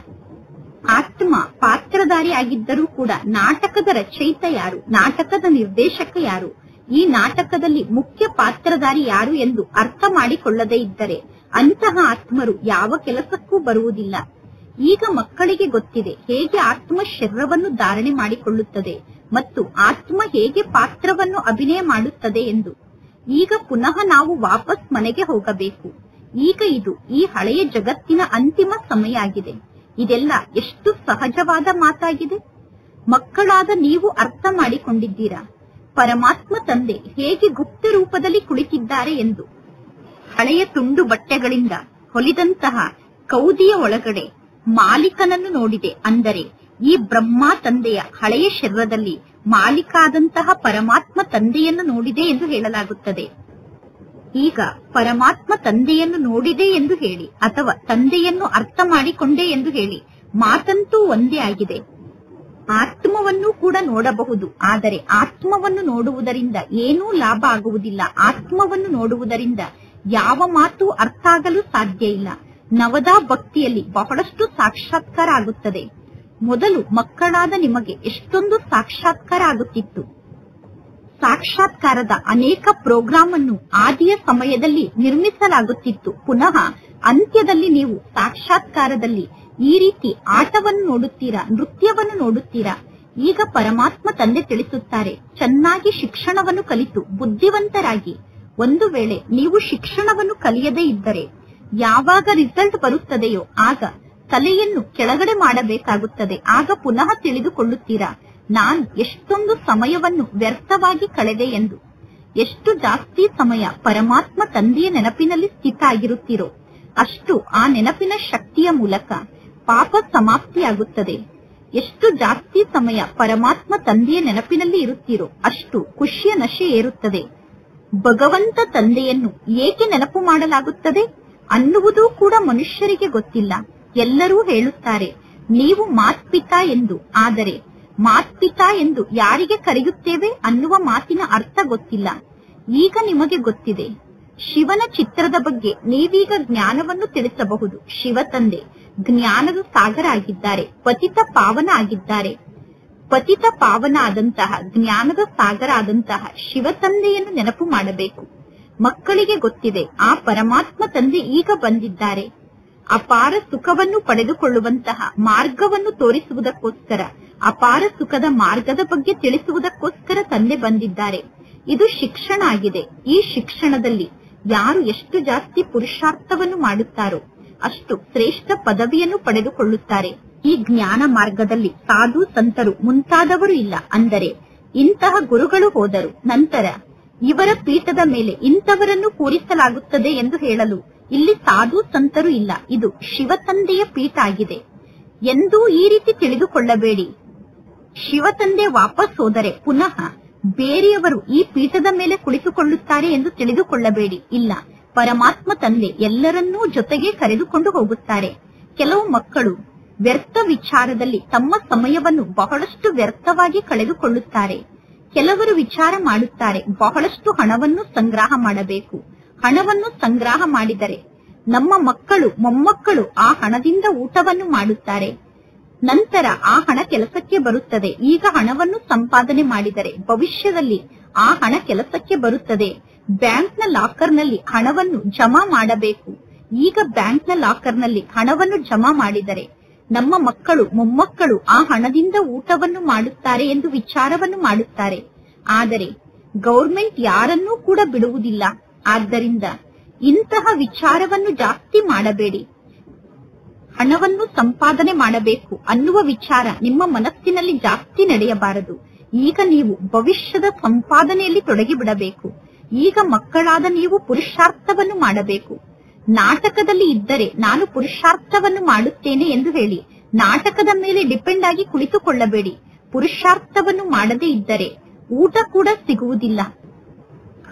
ಆತ್ಮ ಪಾತ್ರಧಾರಿ ಆಗಿದ್ದರೂ ಕೂಡ ನಾಟಕದ ರಚಯಿತ ಯಾರು, ನಾಟಕದ ನಿರ್ದೇಶಕ ಯಾರು, ಈ ನಾಟಕದಲ್ಲಿ ಮುಖ್ಯ ಪಾತ್ರಧಾರಿ ಯಾರು ಎಂದು ಅರ್ಥ ಮಾಡಿಕೊಳ್ಳದೇ ಇದ್ದರೆ ಅಂತಹ ಆತ್ಮರು ಯಾವ ಕೆಲಸಕ್ಕೂ ಬರುವುದಿಲ್ಲ. ಈಗ ಮಕ್ಕಳಿಗೆ ಗೊತ್ತಿದೆ ಹೇಗೆ ಆತ್ಮ ಶರೀರವನ್ನು ಧಾರಣೆ ಮಾಡಿಕೊಳ್ಳುತ್ತದೆ ಮತ್ತು ಆತ್ಮ ಹೇಗೆ ಪಾತ್ರವನ್ನು ಅಭಿನಯ ಮಾಡುತ್ತದೆ ಎಂದು. ಈಗ ಪುನಃ ನಾವು ವಾಪಸ್ ಮನೆಗೆ ಹೋಗಬೇಕು. ಈಗ ಇದು ಈ ಹಳೆಯ ಜಗತ್ತಿನ ಅಂತಿಮ ಸಮಯ ಆಗಿದೆ. ಇದೆಲ್ಲ ಎಷ್ಟು ಸಹಜವಾದ ಮಾತಾಗಿದೆ. ಮಕ್ಕಳಾದ ನೀವು ಅರ್ಥ ಮಾಡಿಕೊಂಡಿದ್ದೀರಾ ಪರಮಾತ್ಮ ತಂದೆ ಹೇಗೆ ಗುಪ್ತ ರೂಪದಲ್ಲಿ ಕುಳಿತಿದ್ದಾರೆ ಎಂದು. ಹಳೆಯ ತುಂಡು ಬಟ್ಟೆಗಳಿಂದ ಹೊಲಿದಂತಹ ಕೌದಿಯ ಒಳಗಡೆ ಮಾಲೀಕನನ್ನು ನೋಡಿದೆ. ಅಂದರೆ ಈ ಬ್ರಹ್ಮ ತಂದೆಯ ಹಳೆಯ ಶರೀರದಲ್ಲಿ ಮಾಲೀಕಾದಂತಹ ಪರಮಾತ್ಮ ತಂದೆಯನ್ನು ನೋಡಿದೆ ಎಂದು ಹೇಳಲಾಗುತ್ತದೆ. ಈಗ ಪರಮಾತ್ಮ ತಂದೆಯನ್ನು ನೋಡಿದೆ ಎಂದು ಹೇಳಿ ಅಥವಾ ತಂದೆಯನ್ನು ಅರ್ಥ ಮಾಡಿಕೊಂಡೆ ಎಂದು ಹೇಳಿ ಮಾತಂತೂ ಒಂದೇ ಆಗಿದೆ. ಆತ್ಮವನ್ನು ಕೂಡ ನೋಡಬಹುದು, ಆದರೆ ಆತ್ಮವನ್ನು ನೋಡುವುದರಿಂದ ಏನೂ ಲಾಭ ಆಗುವುದಿಲ್ಲ. ಆತ್ಮವನ್ನು ನೋಡುವುದರಿಂದ ಯಾವ ಮಾತು ಅರ್ಥ ಆಗಲು ಸಾಧ್ಯ ಇಲ್ಲ. ನವದಾ ಭಕ್ತಿಯಲ್ಲಿ ಬಹಳಷ್ಟು ಸಾಕ್ಷಾತ್ಕಾರ ಆಗುತ್ತದೆ. ಮೊದಲು ಮಕ್ಕಳಾದ ನಿಮಗೆ ಎಷ್ಟೊಂದು ಸಾಕ್ಷಾತ್ಕಾರ ಆಗುತ್ತಿತ್ತು. ಸಾಕ್ಷಾತ್ಕಾರದ ಅನೇಕ ಪ್ರೋಗ್ರಾಂ ಅನ್ನು ಆದಿಯ ಸಮಯದಲ್ಲಿ ನಿರ್ಮಿಸಲಾಗುತ್ತಿತ್ತು. ಪುನಃ ಅಂತ್ಯದಲ್ಲಿ ನೀವು ಸಾಕ್ಷಾತ್ಕಾರದಲ್ಲಿ ಈ ರೀತಿ ಆಟವನ್ನು ನೋಡುತ್ತೀರಾ, ನೃತ್ಯವನ್ನು ನೋಡುತ್ತೀರಾ. ಈಗ ಪರಮಾತ್ಮ ತಂದೆ ತಿಳಿಸುತ್ತಾರೆ, ಚೆನ್ನಾಗಿ ಶಿಕ್ಷಣವನ್ನು ಕಲಿತು ಬುದ್ಧಿವಂತರಾಗಿ. ಒಂದು ವೇಳೆ ನೀವು ಶಿಕ್ಷಣವನ್ನು ಕಲಿಯದೇ ಇದ್ದರೆ ಯಾವಾಗ ರಿಸಲ್ಟ್ ಬರುತ್ತದೆಯೋ ಆಗ ತಲೆಯನ್ನು ಕೆಳಗಡೆ ಮಾಡಬೇಕಾಗುತ್ತದೆ. ಆಗ ಪುನಃ ತಿಳಿದುಕೊಳ್ಳುತ್ತೀರಾ, ನಾನು ಎಷ್ಟೊಂದು ಸಮಯವನ್ನು ವ್ಯರ್ಥವಾಗಿ ಕಳೆದೆ ಎಂದು. ಎಷ್ಟು ಜಾಸ್ತಿ ಸಮಯ ಪರಮಾತ್ಮ ತಂದೆಯ ನೆನಪಿನಲ್ಲಿ ಸ್ಥಿತ ಆಗಿರುತ್ತೀರೋ ಅಷ್ಟು ಆ ನೆನಪಿನ ಶಕ್ತಿಯ ಮೂಲಕ ಪಾಪ ಸಮಾಪ್ತಿಯಾಗುತ್ತದೆ. ಎಷ್ಟು ಜಾಸ್ತಿ ಸಮಯ ಪರಮಾತ್ಮ ತಂದೆಯ ನೆನಪಿನಲ್ಲಿ ಇರುತ್ತೀರೋ ಅಷ್ಟು ಖುಷಿಯ ನಶೆ ಏರುತ್ತದೆ. ಭಗವಂತ ತಂದೆಯನ್ನು ಏಕೆ ನೆನಪು ಮಾಡಲಾಗುತ್ತದೆ ಅನ್ನುವುದೂ ಕೂಡ ಮನುಷ್ಯರಿಗೆ ಗೊತ್ತಿಲ್ಲ. ಎಲ್ಲರೂ ಹೇಳುತ್ತಾರೆ ನೀವು ಮಾತ್ಪಿತಾ ಎಂದು. ಆದರೆ ಮಾತ್ಪಿತಾ ಎಂದು ಯಾರಿಗೆ ಕರೆಯುತ್ತೇವೆ ಅನ್ನುವ ಮಾತಿನ ಅರ್ಥ ಗೊತ್ತಿಲ್ಲ. ಈಗ ನಿಮಗೆ ಗೊತ್ತಿದೆ. ಶಿವನ ಚಿತ್ರದ ಬಗ್ಗೆ ನೀವೀಗ ಜ್ಞಾನವನ್ನು ತಿಳಿಸಬಹುದು. ಶಿವ ತಂದೆ ಜ್ಞಾನದ ಸಾಗರ ಆಗಿದ್ದಾರೆ, ಪತಿತ ಪಾವನ ಆಗಿದ್ದಾರೆ. ಪತಿತ ಪಾವನ ಆದಂತಹ ಜ್ಞಾನದ ಸಾಗರ ಆದಂತಹ ಶಿವ ತಂದೆಯನ್ನು ನೆನಪು ಮಾಡಬೇಕು. ಮಕ್ಕಳಿಗೆ ಗೊತ್ತಿದೆ ಆ ಪರಮಾತ್ಮ ತಂದೆ ಈಗ ಬಂದಿದ್ದಾರೆ. ಅಪಾರ ಸುಖವನ್ನು ಪಡೆದುಕೊಳ್ಳುವಂತಹ ಮಾರ್ಗವನ್ನು ತೋರಿಸುವುದಕ್ಕೋಸ್ಕರ, ಅಪಾರ ಸುಖದ ಮಾರ್ಗದ ಬಗ್ಗೆ ತಿಳಿಸುವುದಕ್ಕೋಸ್ಕರ ತಂದೆ ಬಂದಿದ್ದಾರೆ. ಇದು ಶಿಕ್ಷಣ ಆಗಿದೆ. ಈ ಶಿಕ್ಷಣದಲ್ಲಿ ಯಾರು ಎಷ್ಟು ಜಾಸ್ತಿ ಪುರುಷಾರ್ಥವನ್ನು ಮಾಡುತ್ತಾರೋ ಅಷ್ಟು ಶ್ರೇಷ್ಠ ಪದವಿಯನ್ನು ಪಡೆದುಕೊಳ್ಳುತ್ತಾರೆ. ಈ ಜ್ಞಾನ ಮಾರ್ಗದಲ್ಲಿ ಸಾಧು ಸಂತರು ಮುಂತಾದವರು ಇಲ್ಲ. ಅಂದರೆ ಇಂತಹ ಗುರುಗಳು ಹೋದರು, ನಂತರ ಇವರ ಪೀಠದ ಮೇಲೆ ಇಂಥವರನ್ನು ಕೂರಿಸಲಾಗುತ್ತದೆ ಎಂದು ಹೇಳಲು ಇಲ್ಲಿ ಸಾಧು ಸಂತರು ಇಲ್ಲ. ಇದು ಶಿವ ತಂದೆಯ ಪೀಠ ಆಗಿದೆ ಎಂದು ಈ ರೀತಿ ತಿಳಿದುಕೊಳ್ಳಬೇಡಿ. ಶಿವ ತಂದೆ ವಾಪಸ್ ಹೋದರೆ ಪುನಃ ಬೇರೆಯವರು ಈ ಪೀಠದ ಮೇಲೆ ಕುಳಿತುಕೊಳ್ಳುತ್ತಾರೆ ಎಂದು ತಿಳಿದುಕೊಳ್ಳಬೇಡಿ. ಇಲ್ಲ, ಪರಮಾತ್ಮ ತಂದೆ ಎಲ್ಲರನ್ನೂ ಜೊತೆಗೆ ಕರೆದುಕೊಂಡು ಹೋಗುತ್ತಾರೆ. ಕೆಲವು ಮಕ್ಕಳು ವ್ಯರ್ಥ ವಿಚಾರದಲ್ಲಿ ತಮ್ಮ ಸಮಯವನ್ನು ಬಹಳಷ್ಟು ವ್ಯರ್ಥವಾಗಿ ಕಳೆದುಕೊಳ್ಳುತ್ತಾರೆ. ಕೆಲವರು ವಿಚಾರ ಮಾಡುತ್ತಾರೆ ಬಹಳಷ್ಟು ಹಣವನ್ನು ಸಂಗ್ರಹ ಮಾಡಬೇಕು. ಹಣವನ್ನು ಸಂಗ್ರಹ ಮಾಡಿದರೆ ನಮ್ಮ ಮಕ್ಕಳು ಮೊಮ್ಮಕ್ಕಳು ಆ ಹಣದಿಂದ ಊಟವನ್ನು ಮಾಡುತ್ತಾರೆ. ನಂತರ ಆ ಹಣ ಕೆಲಸಕ್ಕೆ ಬರುತ್ತದೆ. ಈಗ ಹಣವನ್ನು ಸಂಪಾದನೆ ಮಾಡಿದರೆ ಭವಿಷ್ಯದಲ್ಲಿ ಆ ಹಣ ಕೆಲಸಕ್ಕೆ ಬರುತ್ತದೆ. ಬ್ಯಾಂಕ್ನ ಲಾಕರ್ನಲ್ಲಿ ಹಣವನ್ನು ಜಮಾ ಮಾಡಬೇಕು. ಈಗ ಬ್ಯಾಂಕ್ನ ಲಾಕರ್ನಲ್ಲಿ ಹಣವನ್ನು ಜಮಾ ಮಾಡಿದರೆ ನಮ್ಮ ಮಕ್ಕಳು ಮೊಮ್ಮಕ್ಕಳು ಆ ಹಣದಿಂದ ಊಟವನ್ನು ಮಾಡುತ್ತಾರೆ ಎಂದು ವಿಚಾರವನ್ನು ಮಾಡುತ್ತಾರೆ. ಆದರೆ ಗೌರ್ಮೆಂಟ್ ಯಾರನ್ನೂ ಕೂಡ ಬಿಡುವುದಿಲ್ಲ. ಆದ್ದರಿಂದ ಇಂತಹ ವಿಚಾರವನ್ನು ಜಾಸ್ತಿ ಮಾಡಬೇಡಿ. ಹಣವನ್ನು ಸಂಪಾದನೆ ಮಾಡಬೇಕು ಅನ್ನುವ ವಿಚಾರ ನಿಮ್ಮ ಮನಸ್ಸಿನಲ್ಲಿ ಜಾಸ್ತಿ ನಡೆಯಬಾರದು. ಈಗ ನೀವು ಭವಿಷ್ಯದ ಸಂಪಾದನೆಯಲ್ಲಿ ತೊಡಗಿಬಿಡಬೇಕು. ಈಗ ಮಕ್ಕಳಾದ ನೀವು ಪುರುಷಾರ್ಥವನ್ನು ಮಾಡಬೇಕು. ನಾಟಕದಲ್ಲಿ ಇದ್ದರೆ ನಾನು ಪುರುಷಾರ್ಥವನ್ನು ಮಾಡುತ್ತೇನೆ ಎಂದು ಹೇಳಿ ನಾಟಕದ ಮೇಲೆ ಡಿಪೆಂಡ್ ಆಗಿ ಕುಳಿತುಕೊಳ್ಳಬೇಡಿ. ಪುರುಷಾರ್ಥವನ್ನು ಮಾಡದೇ ಇದ್ದರೆ ಊಟ ಕೂಡ ಸಿಗುವುದಿಲ್ಲ.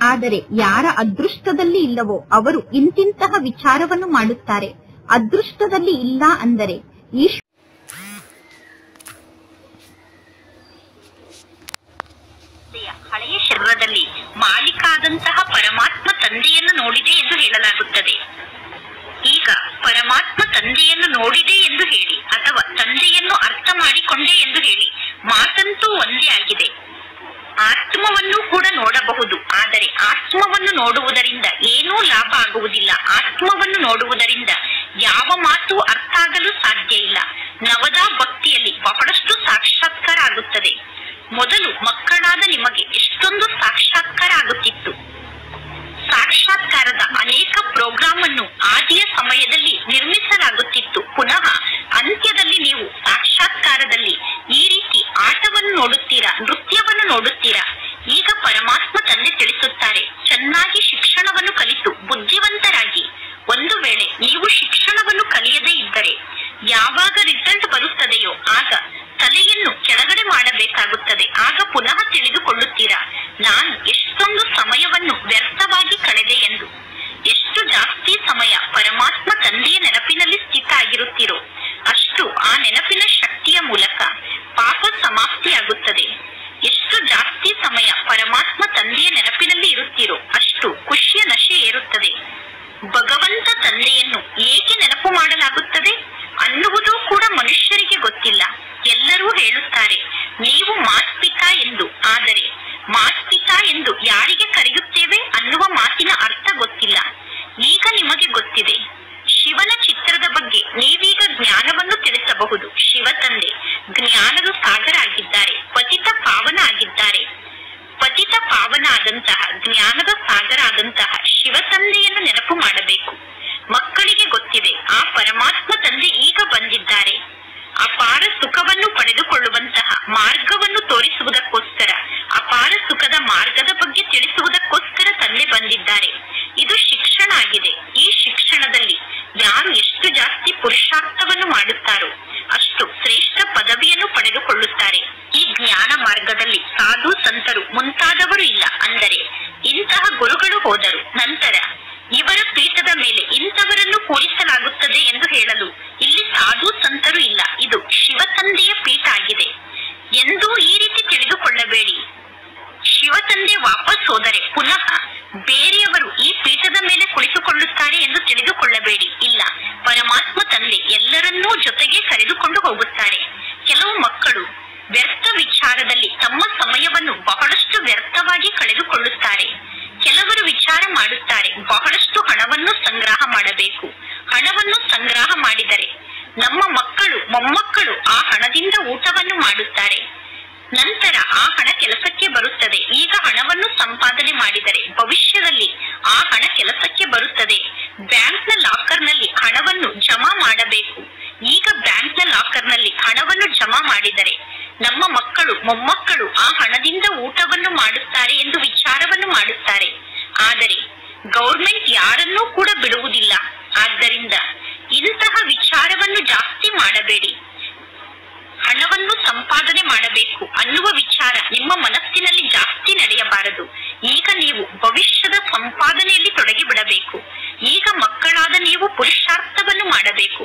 ಆದರೆ ಯಾರ ಅದೃಷ್ಟದಲ್ಲಿ ಇಲ್ಲವೋ ಅವರು ಇಂತಿಂತಹ ವಿಚಾರವನ್ನು ಮಾಡುತ್ತಾರೆ. ಅದೃಷ್ಟದಲ್ಲಿ ಇಲ್ಲ ಅಂದರೆ ಈ ಹಳೆಯ ಶರೀರದಲ್ಲಿ ಮಾಲೀಕಾದಂತಹ ಪರಮಾತ್ಮ ತಂದೆಯನ್ನು ನೋಡಿದೆ ಎಂದು ಹೇಳಲಾಗುತ್ತದೆ. ಈಗ ಪರಮಾತ್ಮ ತಂದೆಯನ್ನು ನೋಡಿದೆ ಎಂದು ಹೇಳಿ ಅಥವಾ ತಂದೆಯನ್ನು ಅರ್ಥ ಮಾಡಿಕೊಂಡೆ ಎಂದು ಹೇಳಿ ಮಾತಂತೂ ಒಂದೇ ಆಗಿದೆ. ಆತ್ಮವನ್ನು ಕೂಡ ನೋಡಬಹುದು, ಆದರೆ ಆತ್ಮವನ್ನು ನೋಡುವುದರಿಂದ ಏನೂ ಲಾಭ ಆಗುವುದಿಲ್ಲ. ಆತ್ಮವನ್ನು ನೋಡುವುದರಿಂದ ಯಾವ ಮಾತು ಅರ್ಥ ಆಗಲು ಸಾಧ್ಯ ಇಲ್ಲ. ನವದಾ ಭಕ್ತಿಯಲ್ಲಿ ಬಹಳಷ್ಟು ಸಾಕ್ಷಾತ್ಕಾರ ಆಗುತ್ತದೆ. ಮೊದಲು ಮಕ್ಕಳಾದ ನಿಮಗೆ ಎಷ್ಟೊಂದು ಸಾಕ್ಷಾತ್ಕಾರ ಆಗುತ್ತಿತ್ತು. ಸಾಕ್ಷಾತ್ಕಾರದ ಅನೇಕ ಪ್ರೋಗ್ರಾಮ್ ಅನ್ನು ಆದಿಯ ಸಮಯದಲ್ಲಿ ನಿರ್ಮಿಸಲಾಗುತ್ತಿತ್ತು. ಪುನಃ ಅಂತ್ಯದಲ್ಲಿ ನೀವು ಸಾಕ್ಷಾತ್ಕಾರದಲ್ಲಿ ಈ ರೀತಿ ಆಟವನ್ನು ನೋಡುತ್ತೀರಾ, ನೃತ್ಯವನ್ನು ನೋಡುತ್ತೀರಾ. ಈಗ ಪರಮಾತ್ಮ ತಂದೆ ತಿಳಿಸುತ್ತಾರೆ, ಚೆನ್ನಾಗಿ ಶಿಕ್ಷಣವನ್ನು ಕಲಿತು ಬುದ್ಧಿವಂತರಾಗಿ. ಒಂದು ವೇಳೆ ನೀವು ಶಿಕ್ಷಣವನ್ನು ಕಲಿಯದೇ ಇದ್ದರೆ ಯಾವಾಗ ರಿಸಲ್ಟ್ ಬರುತ್ತದೆಯೋ ಆಗ ತಲೆಯನ್ನು ಕೆಳಗಡೆ ಮಾಡಬೇಕಾಗುತ್ತದೆ. ಆಗ ಪುನಃ ತಿಳಿದುಕೊಳ್ಳುತ್ತೀರಾ, ನಾನು ಎಷ್ಟೊಂದು ಸಮಯವನ್ನು ವ್ಯರ್ಥವಾಗಿ ಕಳೆದೆ ಎಂದು. ಎಷ್ಟು ಜಾಸ್ತಿ ಸಮಯ ಪರಮಾತ್ಮ ತಂದೆಯ ನೆನಪಿನಲ್ಲಿ ಸ್ಥಿತ ಆಗಿರುತ್ತೀರೋ ಅಷ್ಟು ಆ ನೆನಪಿನ ಶಕ್ತಿಯ ಮೂಲಕ ಪಾಪ ಸಮಾಪ್ತಿಯಾಗುತ್ತದೆ. ಎಷ್ಟು ಜಾಸ್ತಿ ಸಮಯ ಪರಮಾತ್ಮ ತಂದೆಯ ನೆನಪಿನಲ್ಲಿ ಇರುತ್ತೀರೋ ಅಷ್ಟು ಖುಷಿಯ ನಶೆ ಏರುತ್ತದೆ. ಭಗವಂತ ತಂದೆಯನ್ನು ಏಕೆ ನೆನಪು ಮಾಡಲಾಗುತ್ತದೆ ಅನ್ನುವುದೂ ಕೂಡ ಮನುಷ್ಯರಿಗೆ ಗೊತ್ತಿಲ್ಲ. ಎಲ್ಲರೂ ಹೇಳುತ್ತಾರೆ ನೀವು ಮಾತ್ಪಿತಾ ಎಂದು. ಆದರೆ ಮಾತ್ಪಿತಾ ಎಂದು ಯಾರಿಗೆ ಕರೆಯುತ್ತೇವೆ ಅನ್ನುವ ಮಾತಿನ ಅರ್ಥ ಗೊತ್ತಿಲ್ಲ. ಈಗ ನಿಮಗೆ ಗೊತ್ತಿದೆ. ಶಿವನ ಚಿತ್ರದ ಬಗ್ಗೆ ನೀವೀಗ ಜ್ಞಾನವನ್ನು ತಿಳಿಸಬಹುದು. ಶಿವ ತಂದೆ ಜ್ಞಾನದ ಸಾಗರ ಆಗಿದ್ದಾರೆ, ಪತಿತ ಪಾವನ ಆಗಿದ್ದಾರೆ. ಪತಿತ ಪಾವನ ಆದಂತಹ ಜ್ಞಾನದ ಸಾಗರ ಆದಂತಹ ಶಿವ ತಂದೆಯನ್ನು ನೆನಪು ಮಾಡಬೇಕು. ಮಕ್ಕಳ ಮಕ್ಕಳಿಗೆ ಗೊತ್ತಿದೆ ಆ ಪರಮಾತ್ಮ ತಂದೆ ಈಗ ಬಂದಿದ್ದಾರೆ. ಅಪಾರ ಸುಖವನ್ನು ಪಡೆದುಕೊಳ್ಳುವಂತಹ ಮಾರ್ಗವನ್ನು ತೋರಿಸುವುದಕ್ಕೋಸ್ಕರ, ಅಪಾರ ಸುಖದ ಮಾರ್ಗದ ಬಗ್ಗೆ ತಿಳಿಸುವುದಕ್ಕೋಸ್ಕರ ತಂದೆ ಬಂದಿದ್ದಾರೆ. ಇದು ಶಿಕ್ಷಣ ಆಗಿದೆ. ಈ ಶಿಕ್ಷಣದಲ್ಲಿ ಯಾರು ಎಷ್ಟು ಜಾಸ್ತಿ ಪುರುಷಾರ್ಥವನ್ನು ಮಾಡುತ್ತಾರೋ ಅಷ್ಟು ಶ್ರೇಷ್ಠ ಪದವಿಯನ್ನು ಪಡೆದುಕೊಳ್ಳುತ್ತಾರೆ. ಈ ಜ್ಞಾನ ಮಾರ್ಗದಲ್ಲಿ ಸಾಧು ಸಂತರು ಮುಂತಾದವರು ಇಲ್ಲ. ಅಂದರೆ ಇಂತಹ ಗುರುಗಳು ಹೋದರು, ನಂತರ ಇವರ ಪೀಠದ ಮೇಲೆ ಇಂಥವರನ್ನು ಕೂರಿಸಲಾಗುತ್ತದೆ ಎಂದು ಹೇಳಲು ಇಲ್ಲಿ ಸಾಧು ಸಂತರು ಇಲ್ಲ. ಇದು ಶಿವ ತಂದೆಯ ಪೀಠ ಆಗಿದೆ ಎಂದು ಈ ರೀತಿ ತಿಳಿದುಕೊಳ್ಳಬೇಡಿ. ಶಿವ ತಂದೆ ವಾಪಸ್ ಹೋದರೆ ಪುನಃ ಬೇರೆಯವರು ಈ ಪೀಠದ ಮೇಲೆ ಕುಳಿತುಕೊಳ್ಳುತ್ತಾರೆ ಎಂದು ತಿಳಿದುಕೊಳ್ಳಬೇಡಿ. ಇಲ್ಲ, ಪರಮಾತ್ಮ ತಂದೆ ಎಲ್ಲರನ್ನೂ ಜೊತೆಗೆ ಕರೆದುಕೊಂಡು ಹೋಗುತ್ತಾರೆ. ಕೆಲವು ಮಕ್ಕಳು ವ್ಯರ್ಥ ವಿಚಾರದಲ್ಲಿ ತಮ್ಮ ಸಮಯವನ್ನು ಬಹಳಷ್ಟು ವ್ಯರ್ಥವಾಗಿ ಕಳೆದುಕೊಳ್ಳುತ್ತಾರೆ. ಕೆಲವರು ವಿಚಾರ ಮಾಡುತ್ತಾರೆ, ಬಹಳಷ್ಟು ಹಣವನ್ನು ಸಂಗ್ರಹ ಮಾಡಬೇಕು. ಹಣವನ್ನು ಸಂಗ್ರಹ ಮಾಡಿದರೆ ನಮ್ಮ ಮಕ್ಕಳು ಮೊಮ್ಮಕ್ಕಳು ಆ ಹಣದಿಂದ ಊಟವನ್ನು ಮಾಡುತ್ತಾರೆ. ನಂತರ ಆ ಹಣ ಕೆಲಸಕ್ಕೆ ಬರುತ್ತದೆ. ಈಗ ಹಣವನ್ನು ಸಂಪಾದನೆ ಮಾಡಿದರೆ ಭವಿಷ್ಯದಲ್ಲಿ ಆ ಹಣ ಕೆಲಸಕ್ಕೆ ಬರುತ್ತದೆ. ಬ್ಯಾಂಕ್ನ ಲಾಕರ್ನಲ್ಲಿ ಹಣವನ್ನು ಜಮಾ ಮಾಡಬೇಕು. ಈಗ ಬ್ಯಾಂಕ್ನ ಲಾಕರ್ನಲ್ಲಿ ಹಣವನ್ನು ಜಮಾ ಮಾಡಿದರೆ ನಮ್ಮ ಮಕ್ಕಳು ಮೊಮ್ಮಕ್ಕಳು ಆ ಹಣದಿಂದ ಊಟವನ್ನು ಮಾಡುತ್ತಾರೆ ಎಂದು ವಿಚಾರವನ್ನು ಮಾಡುತ್ತಾರೆ. ಆದರೆ ಗೌರ್ಮೆಂಟ್ ಯಾರನ್ನೂ ಕೂಡ ಬಿಡುವುದಿಲ್ಲ. ಆದ್ದರಿಂದ ಇಂತಹ ವಿಚಾರವನ್ನು ಜಾಸ್ತಿ ಮಾಡಬೇಡಿ. ಹಣವನ್ನು ಸಂಪಾದನೆ ಮಾಡಬೇಕು ಅನ್ನುವ ವಿಚಾರ ನಿಮ್ಮ ಮನಸ್ಸಿನಲ್ಲಿ ಜಾಸ್ತಿ ನಡೆಯಬಾರದು. ಈಗ ನೀವು ಭವಿಷ್ಯದ ಸಂಪಾದನೆಯಲ್ಲಿ ತೊಡಗಿಬಿಡಬೇಕು. ಈಗ ಮಕ್ಕಳಾದ ನೀವು ಪುರುಷಾರ್ಥವನ್ನು ಮಾಡಬೇಕು.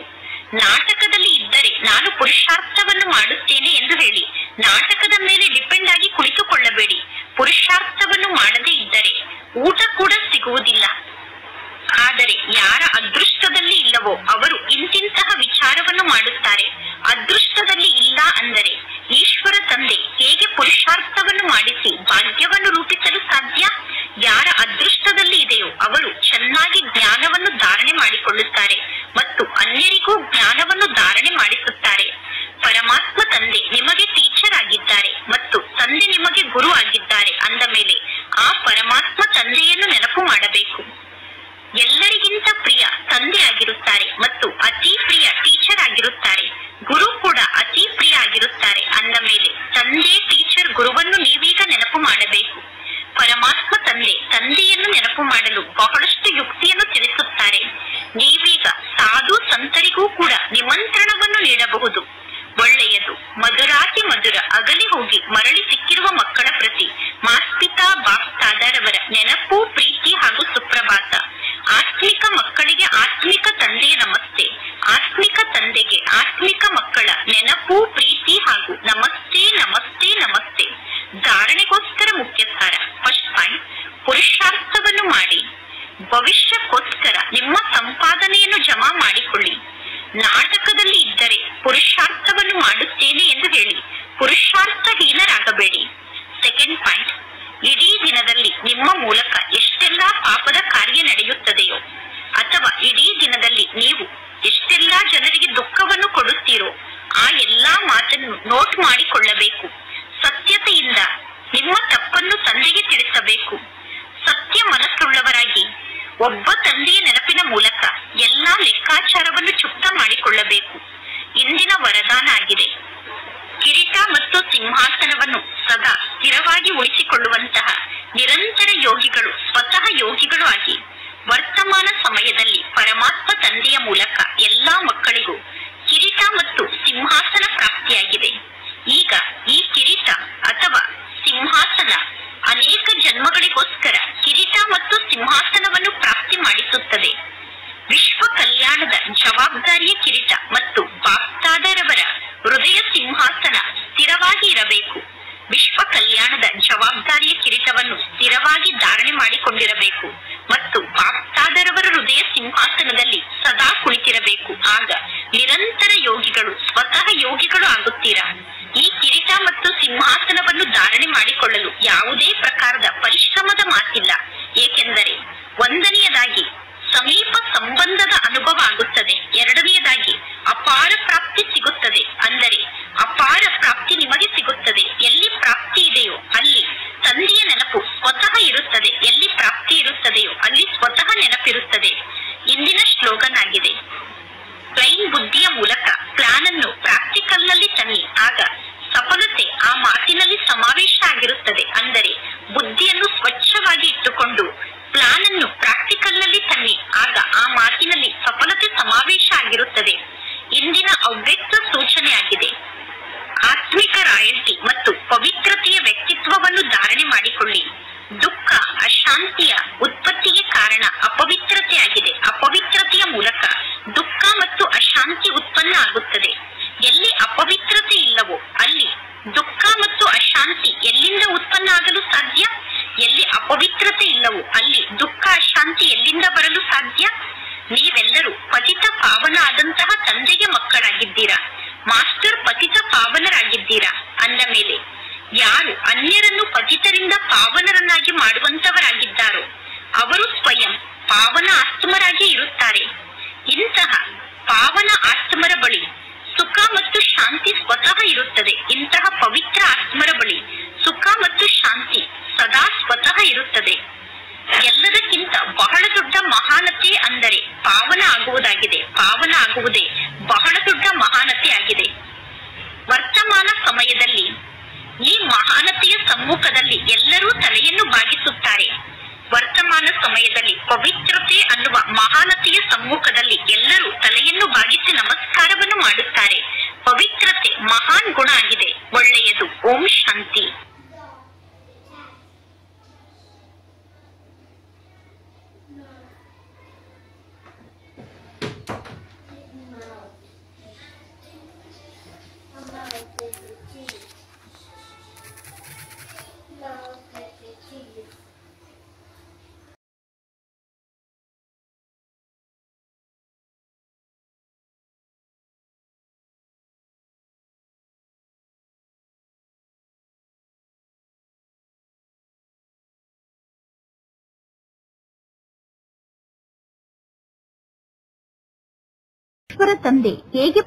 ನಾಟಕದಲ್ಲಿ ಇದ್ದರೆ ನಾನು ಪುರುಷಾರ್ಥವನ್ನು ಮಾಡುತ್ತೇನೆ ಎಂದು ಹೇಳಿ ನಾಟಕದ ಮೇಲೆ ಡಿಪೆಂಡ್ ಆಗಿ ಕುಳಿತುಕೊಳ್ಳಬೇಡಿ. ಪುರುಷಾರ್ಥವನ್ನು ಮಾಡದೇ ಇದ್ದರೆ ಊಟ ಕೂಡ ಸಿಗುವುದಿಲ್ಲ. ಆದರೆ ಯಾರ ಅದೃಷ್ಟದಲ್ಲಿ ಇಲ್ಲವೋ ಅವರು ಇಂತಿಂತಹ ವಿಚಾರವನ್ನು ಮಾಡುತ್ತಾರೆ. ಅದೃಷ್ಟದಲ್ಲಿ ಇಲ್ಲ ಅಂದರೆ ಈಶ್ವರ ತಂದೆ ಹೇಗೆ ಪುರುಷಾರ್ಥವನ್ನು ಮಾಡಿಸಿ ಭಾಗ್ಯವನ್ನು ರೂಪಿಸಲು ಸಾಧ್ಯ? ಯಾರ ಅದೃಷ್ಟದಲ್ಲಿ ಇದೆಯೋ ಅವರು ಚೆನ್ನಾಗಿ ಜ್ಞಾನವನ್ನು ಧಾರಣೆ ಮಾಡಿಕೊಳ್ಳುತ್ತಾರೆ ಮತ್ತು ಅನ್ಯರಿಗೂ ಜ್ಞಾನವನ್ನು ಧಾರಣೆ ಮಾಡಿಸುತ್ತಾರೆ. ಪರಮಾತ್ಮ ತಂದೆ ನಿಮಗೆ ಟೀಚರ್ ಆಗಿದ್ದಾರೆ ಮತ್ತು ತಂದೆ ನಿಮಗೆ ಗುರು ಆಗಿದ್ದಾರೆ ಅಂದ ಮೇಲೆ ಆ ಪರಮಾತ್ಮ ತಂದೆಯನ್ನು ನೆನಪು ಮಾಡಬೇಕು. ಎಲ್ಲರಿಗಿಂತ ಪ್ರಿಯ ತಂದೆ ಆಗಿರುತ್ತಾರೆ ಮತ್ತು ಅತಿ ಪ್ರಿಯ ಟೀಚರ್ ಆಗಿರುತ್ತಾರೆ. ಗುರು ಕೂಡ ಅತಿ ಪ್ರಿಯ ಆಗಿರುತ್ತಾರೆ ಅಂದ ಮೇಲೆ ತಂದೆ ಟೀಚರ್ ಗುರುವನ್ನು ನೀವೀಗ ನೆನಪು ಮಾಡಬೇಕು. ಪರಮಾತ್ಮ ತಂದೆ ತಂದೆಯನ್ನು ನೆನಪು ಮಾಡಲು ಬಹಳಷ್ಟು ಯುಕ್ತಿಯನ್ನು ತಿಳಿಸುತ್ತಾರೆ. ನೀವೀಗ ಸಾಧು ಸಂತರಿಗೂ ಕೂಡ ನಿಮಂತ್ರಣವನ್ನು ನೀಡಬಹುದು. ಒಳ್ಳೆಯದು. ಮಧುರಾತಿ ಮಧುರ ಅಗಲಿ ಹೋಗಿ ಮರಳಿ ಸಿಕ್ಕಿರುವ ಮಕ್ಕಳ ಪ್ರತಿ ಮಾಸ್ಪಿತಾ ಬಾಪ್ತಾದರವರ ನೆನಪು, ಪ್ರೀತಿ ಹಾಗೂ ಸುಪ್ರಭಾತ. ಆತ್ಮಿಕ ಮಕ್ಕಳಿಗೆ ಆತ್ಮಿಕ ತಂದೆಯ ನಮಸ್ತೆ. ಆತ್ಮಿಕ ತಂದೆಗೆ ಆತ್ಮಿಕ ಮಕ್ಕಳ ನೆನಪು, ಪ್ರೀತಿ ಹಾಗೂ ನಮಸ್ತೆ ನಮಸ್ತೆ ನಮಸ್ತೆ. ಧಾರಣೆಗೋಸ್ಕರ ಮುಖ್ಯ ಸಾರ. ಫಸ್ಟ್ ಪಾಯಿಂಟ್, ಪುರುಷಾರ್ಥವನ್ನು ಮಾಡಿ ಭವಿಷ್ಯಕ್ಕೋಸ್ಕರ ನಿಮ್ಮ ಸಂಪಾದನೆಯನ್ನು ಜಮಾ ಮಾಡಿಕೊಳ್ಳಿ. ನಾಟಕದಲ್ಲಿ ಇದ್ದರೆ ಪುರುಷಾರ್ಥವನ್ನು ಮಾಡುತ್ತೇನೆ ಎಂದು ಹೇಳಿ ಪುರುಷಾರ್ಥಹೀನರಾಗಬೇಡಿ. ಸೆಕೆಂಡ್ ಪಾಯಿಂಟ್, ಇಡೀ ದಿನದಲ್ಲಿ ನಿಮ್ಮ ಮೂಲಕ ಎಷ್ಟೆಲ್ಲಾ ಪಾಪದ ಕಾರ್ಯ ನಡೆಯುತ್ತದೆಯೋ ಅಥವಾ ಇಡೀ ದಿನದಲ್ಲಿ ನೀವು ಎಷ್ಟೆಲ್ಲಾ ಜನರಿಗೆ ದುಃಖವನ್ನು ಕೊಡುತ್ತೀರೋ ಆ ಎಲ್ಲಾ ಮಾತನ್ನು ನೋಟ್ ಮಾಡಿಕೊಳ್ಳಬೇಕು. ಸತ್ಯತೆಯಿಂದ ನಿಮ್ಮ ತಪ್ಪನ್ನು ತಂದೆಗೆ ತಿಳಿಸಬೇಕು. ಸತ್ಯ ಮನಸ್ಸುಳ್ಳವರಾಗಿ ಒಬ್ಬ ತಂದೆಯ ನೆನಪಿನ ಮೂಲಕ ಎಲ್ಲಾ ಲೆಕ್ಕಾಚಾರವನ್ನು ಚುಕ್ತ ಮಾಡಿಕೊಳ್ಳಬೇಕು. ಇಂದಿನ ವರದಾನ ಆಗಿದೆ. ಕಿರೀಟ ಮತ್ತು ಸಿಂಹಾಸನವನ್ನು ಸದಾ ಸ್ಥಿರವಾಗಿ ಉಳಿಸಿಕೊಳ್ಳುವಂತಹ ನಿರಂತರ ಯೋಗಿಗಳು ಸ್ವತಃ ಯೋಗಿಗಳು ಆಗಿ ವರ್ತಮಾನ ಸಮಯದಲ್ಲಿ ಪರಮಾತ್ಮ ತಂದೆಯ ಮೂಲಕ ಎಲ್ಲಾ ಮಕ್ಕಳಿಗೂ ಕಿರೀಟ ಮತ್ತು ಸಿಂಹಾಸನ ಪ್ರಾಪ್ತಿಯಾಗಿದೆ. ಈಗ ಈ ಕಿರೀಟ ಅಥವಾ ಸಿಂಹಾಸನ ಅನೇಕ ಜನ್ಮಗಳಿಗೋಸ್ಕರ ಕಿರೀಟ ಮತ್ತು ಸಿಂಹಾಸನವನ್ನು ಪ್ರಾಪ್ತಿ ಮಾಡಿಸುತ್ತದೆ. ವಿಶ್ವ ಕಲ್ಯಾಣದ ಜವಾಬ್ದಾರಿಯ ಕಿರೀಟ ಮತ್ತು ಬಾಪ್ತಾದರವರ ಹೃದಯ ಸಿಂಹಾಸನ ಸ್ಥಿರವಾಗಿ ಇರಬೇಕು. ವಿಶ್ವ ಕಲ್ಯಾಣದ ಜವಾಬ್ದಾರಿಯ ಕಿರೀಟವನ್ನು ಸ್ಥಿರವಾಗಿ ಧಾರಣೆ ಮಾಡಿಕೊಂಡಿರಬೇಕು ಮತ್ತು ಬಾಪ್ತಾದರವರ ಹೃದಯ ಸಿಂಹಾಸನದಲ್ಲಿ ಸದಾ ಕುಳಿತಿರಬೇಕು. ಆಗ ನಿರಂತರ ಯೋಗಿಗಳು ಸ್ವತಃ ಯೋಗಿಗಳು ಆಗುತ್ತೀರಾ. ಈ ಕಿರೀಟ ಮತ್ತು ಸಿಂಹಾಸನವನ್ನು ಧಾರಣೆ ಮಾಡಿಕೊಳ್ಳಲು ಯಾವುದೇ ಪ್ರಕಾರದ ಪರಿಶ್ರಮದ ಮಾತಿಲ್ಲ. ಏಕೆಂದರೆ ಒಂದನೆಯದಾಗಿ ಸಮೀಪ ಸಂಬಂಧದ ಅನುಭವ ಆಗುತ್ತದೆ. ಎರಡನೆಯದಾಗಿ ಅಪಾರ ಪ್ರಾಪ್ತಿ ಸಿಗುತ್ತದೆ. ಅಂದರೆ ಅಪಾರ ಪ್ರಾಪ್ತಿ ನಿಮಗೆ ಸಿಗುತ್ತದೆ. ಎಲ್ಲಿ ಪ್ರಾಪ್ತಿ ಇದೆಯೋ ಅಲ್ಲಿ ತಂದೆಯ ನೆನಪು ಸ್ವತಃ ಇರುತ್ತದೆ. ಎಲ್ಲಿ ಪ್ರಾಪ್ತಿ ಇರುತ್ತದೆಯೋ ಅಲ್ಲಿ ಸ್ವತಃ ನೆನಪಿರುತ್ತದೆ. ಇಂದಿನ ಶ್ಲೋಗನ್ ಆಗಿದೆ. ಯಾರಿಂದ ಪಾವನರನ್ನಾಗಿ ಮಾಡುವಂತವರಾಗಿದ್ದಾರೋ ಅವರು ಸ್ವಯಂ ಪಾವನ ಆತ್ಮರಾಗಿ ಇರುತ್ತಾರೆ. ಇಂತಹ ಪಾವನ ಆತ್ಮರ ಬಳಿ ಸುಖ ಮತ್ತು ಶಾಂತಿ ಸ್ವತಃ ಇರುತ್ತದೆ. ಇಂತಹ ಪವಿತ್ರ ಆತ್ಮರ ಬಳಿ ಸುಖ ಮತ್ತು ಶಾಂತಿ ಸದಾ ಸ್ವತಃ ಇರುತ್ತದೆ. ಎಲ್ಲದಕ್ಕಿಂತ ಬಹಳ ದೊಡ್ಡ ಮಹಾನತೆ ಅಂದರೆ ಪಾವನ ಆಗುವುದಾಗಿದೆ. ಪಾವನ ಆಗುವುದೇ ಬಹಳ ದೊಡ್ಡ ಮಹಾನತೆ ಆಗಿದೆ. ವರ್ತಮಾನ ಸಮಯದಲ್ಲಿ ಈ ಮಹಾನತೆಯ ಸಮ್ಮುಖದಲ್ಲಿ ಎಲ್ಲರೂ ತಲೆಯನ್ನು ಬಾಗಿಸುತ್ತಾರೆ. ವರ್ತಮಾನ ಸಮಯದಲ್ಲಿ ಪವಿತ್ರತೆ ಅನ್ನುವ ಮಹಾನತೆಯ ಸಮ್ಮುಖದಲ್ಲಿ ಎಲ್ಲರೂ ತಲೆಯನ್ನು ಬಾಗಿಸಿ ನಮಸ್ಕಾರವನ್ನು ಮಾಡುತ್ತಾರೆ. ಪವಿತ್ರತೆ ಮಹಾನ್ ಗುಣ ಆಗಿದೆ, ಒಳ್ಳೆಯದು. ಓಂ ಶಾಂತಿ. ಈಶ್ವರ ತಂದೆ ಹೇಗೆ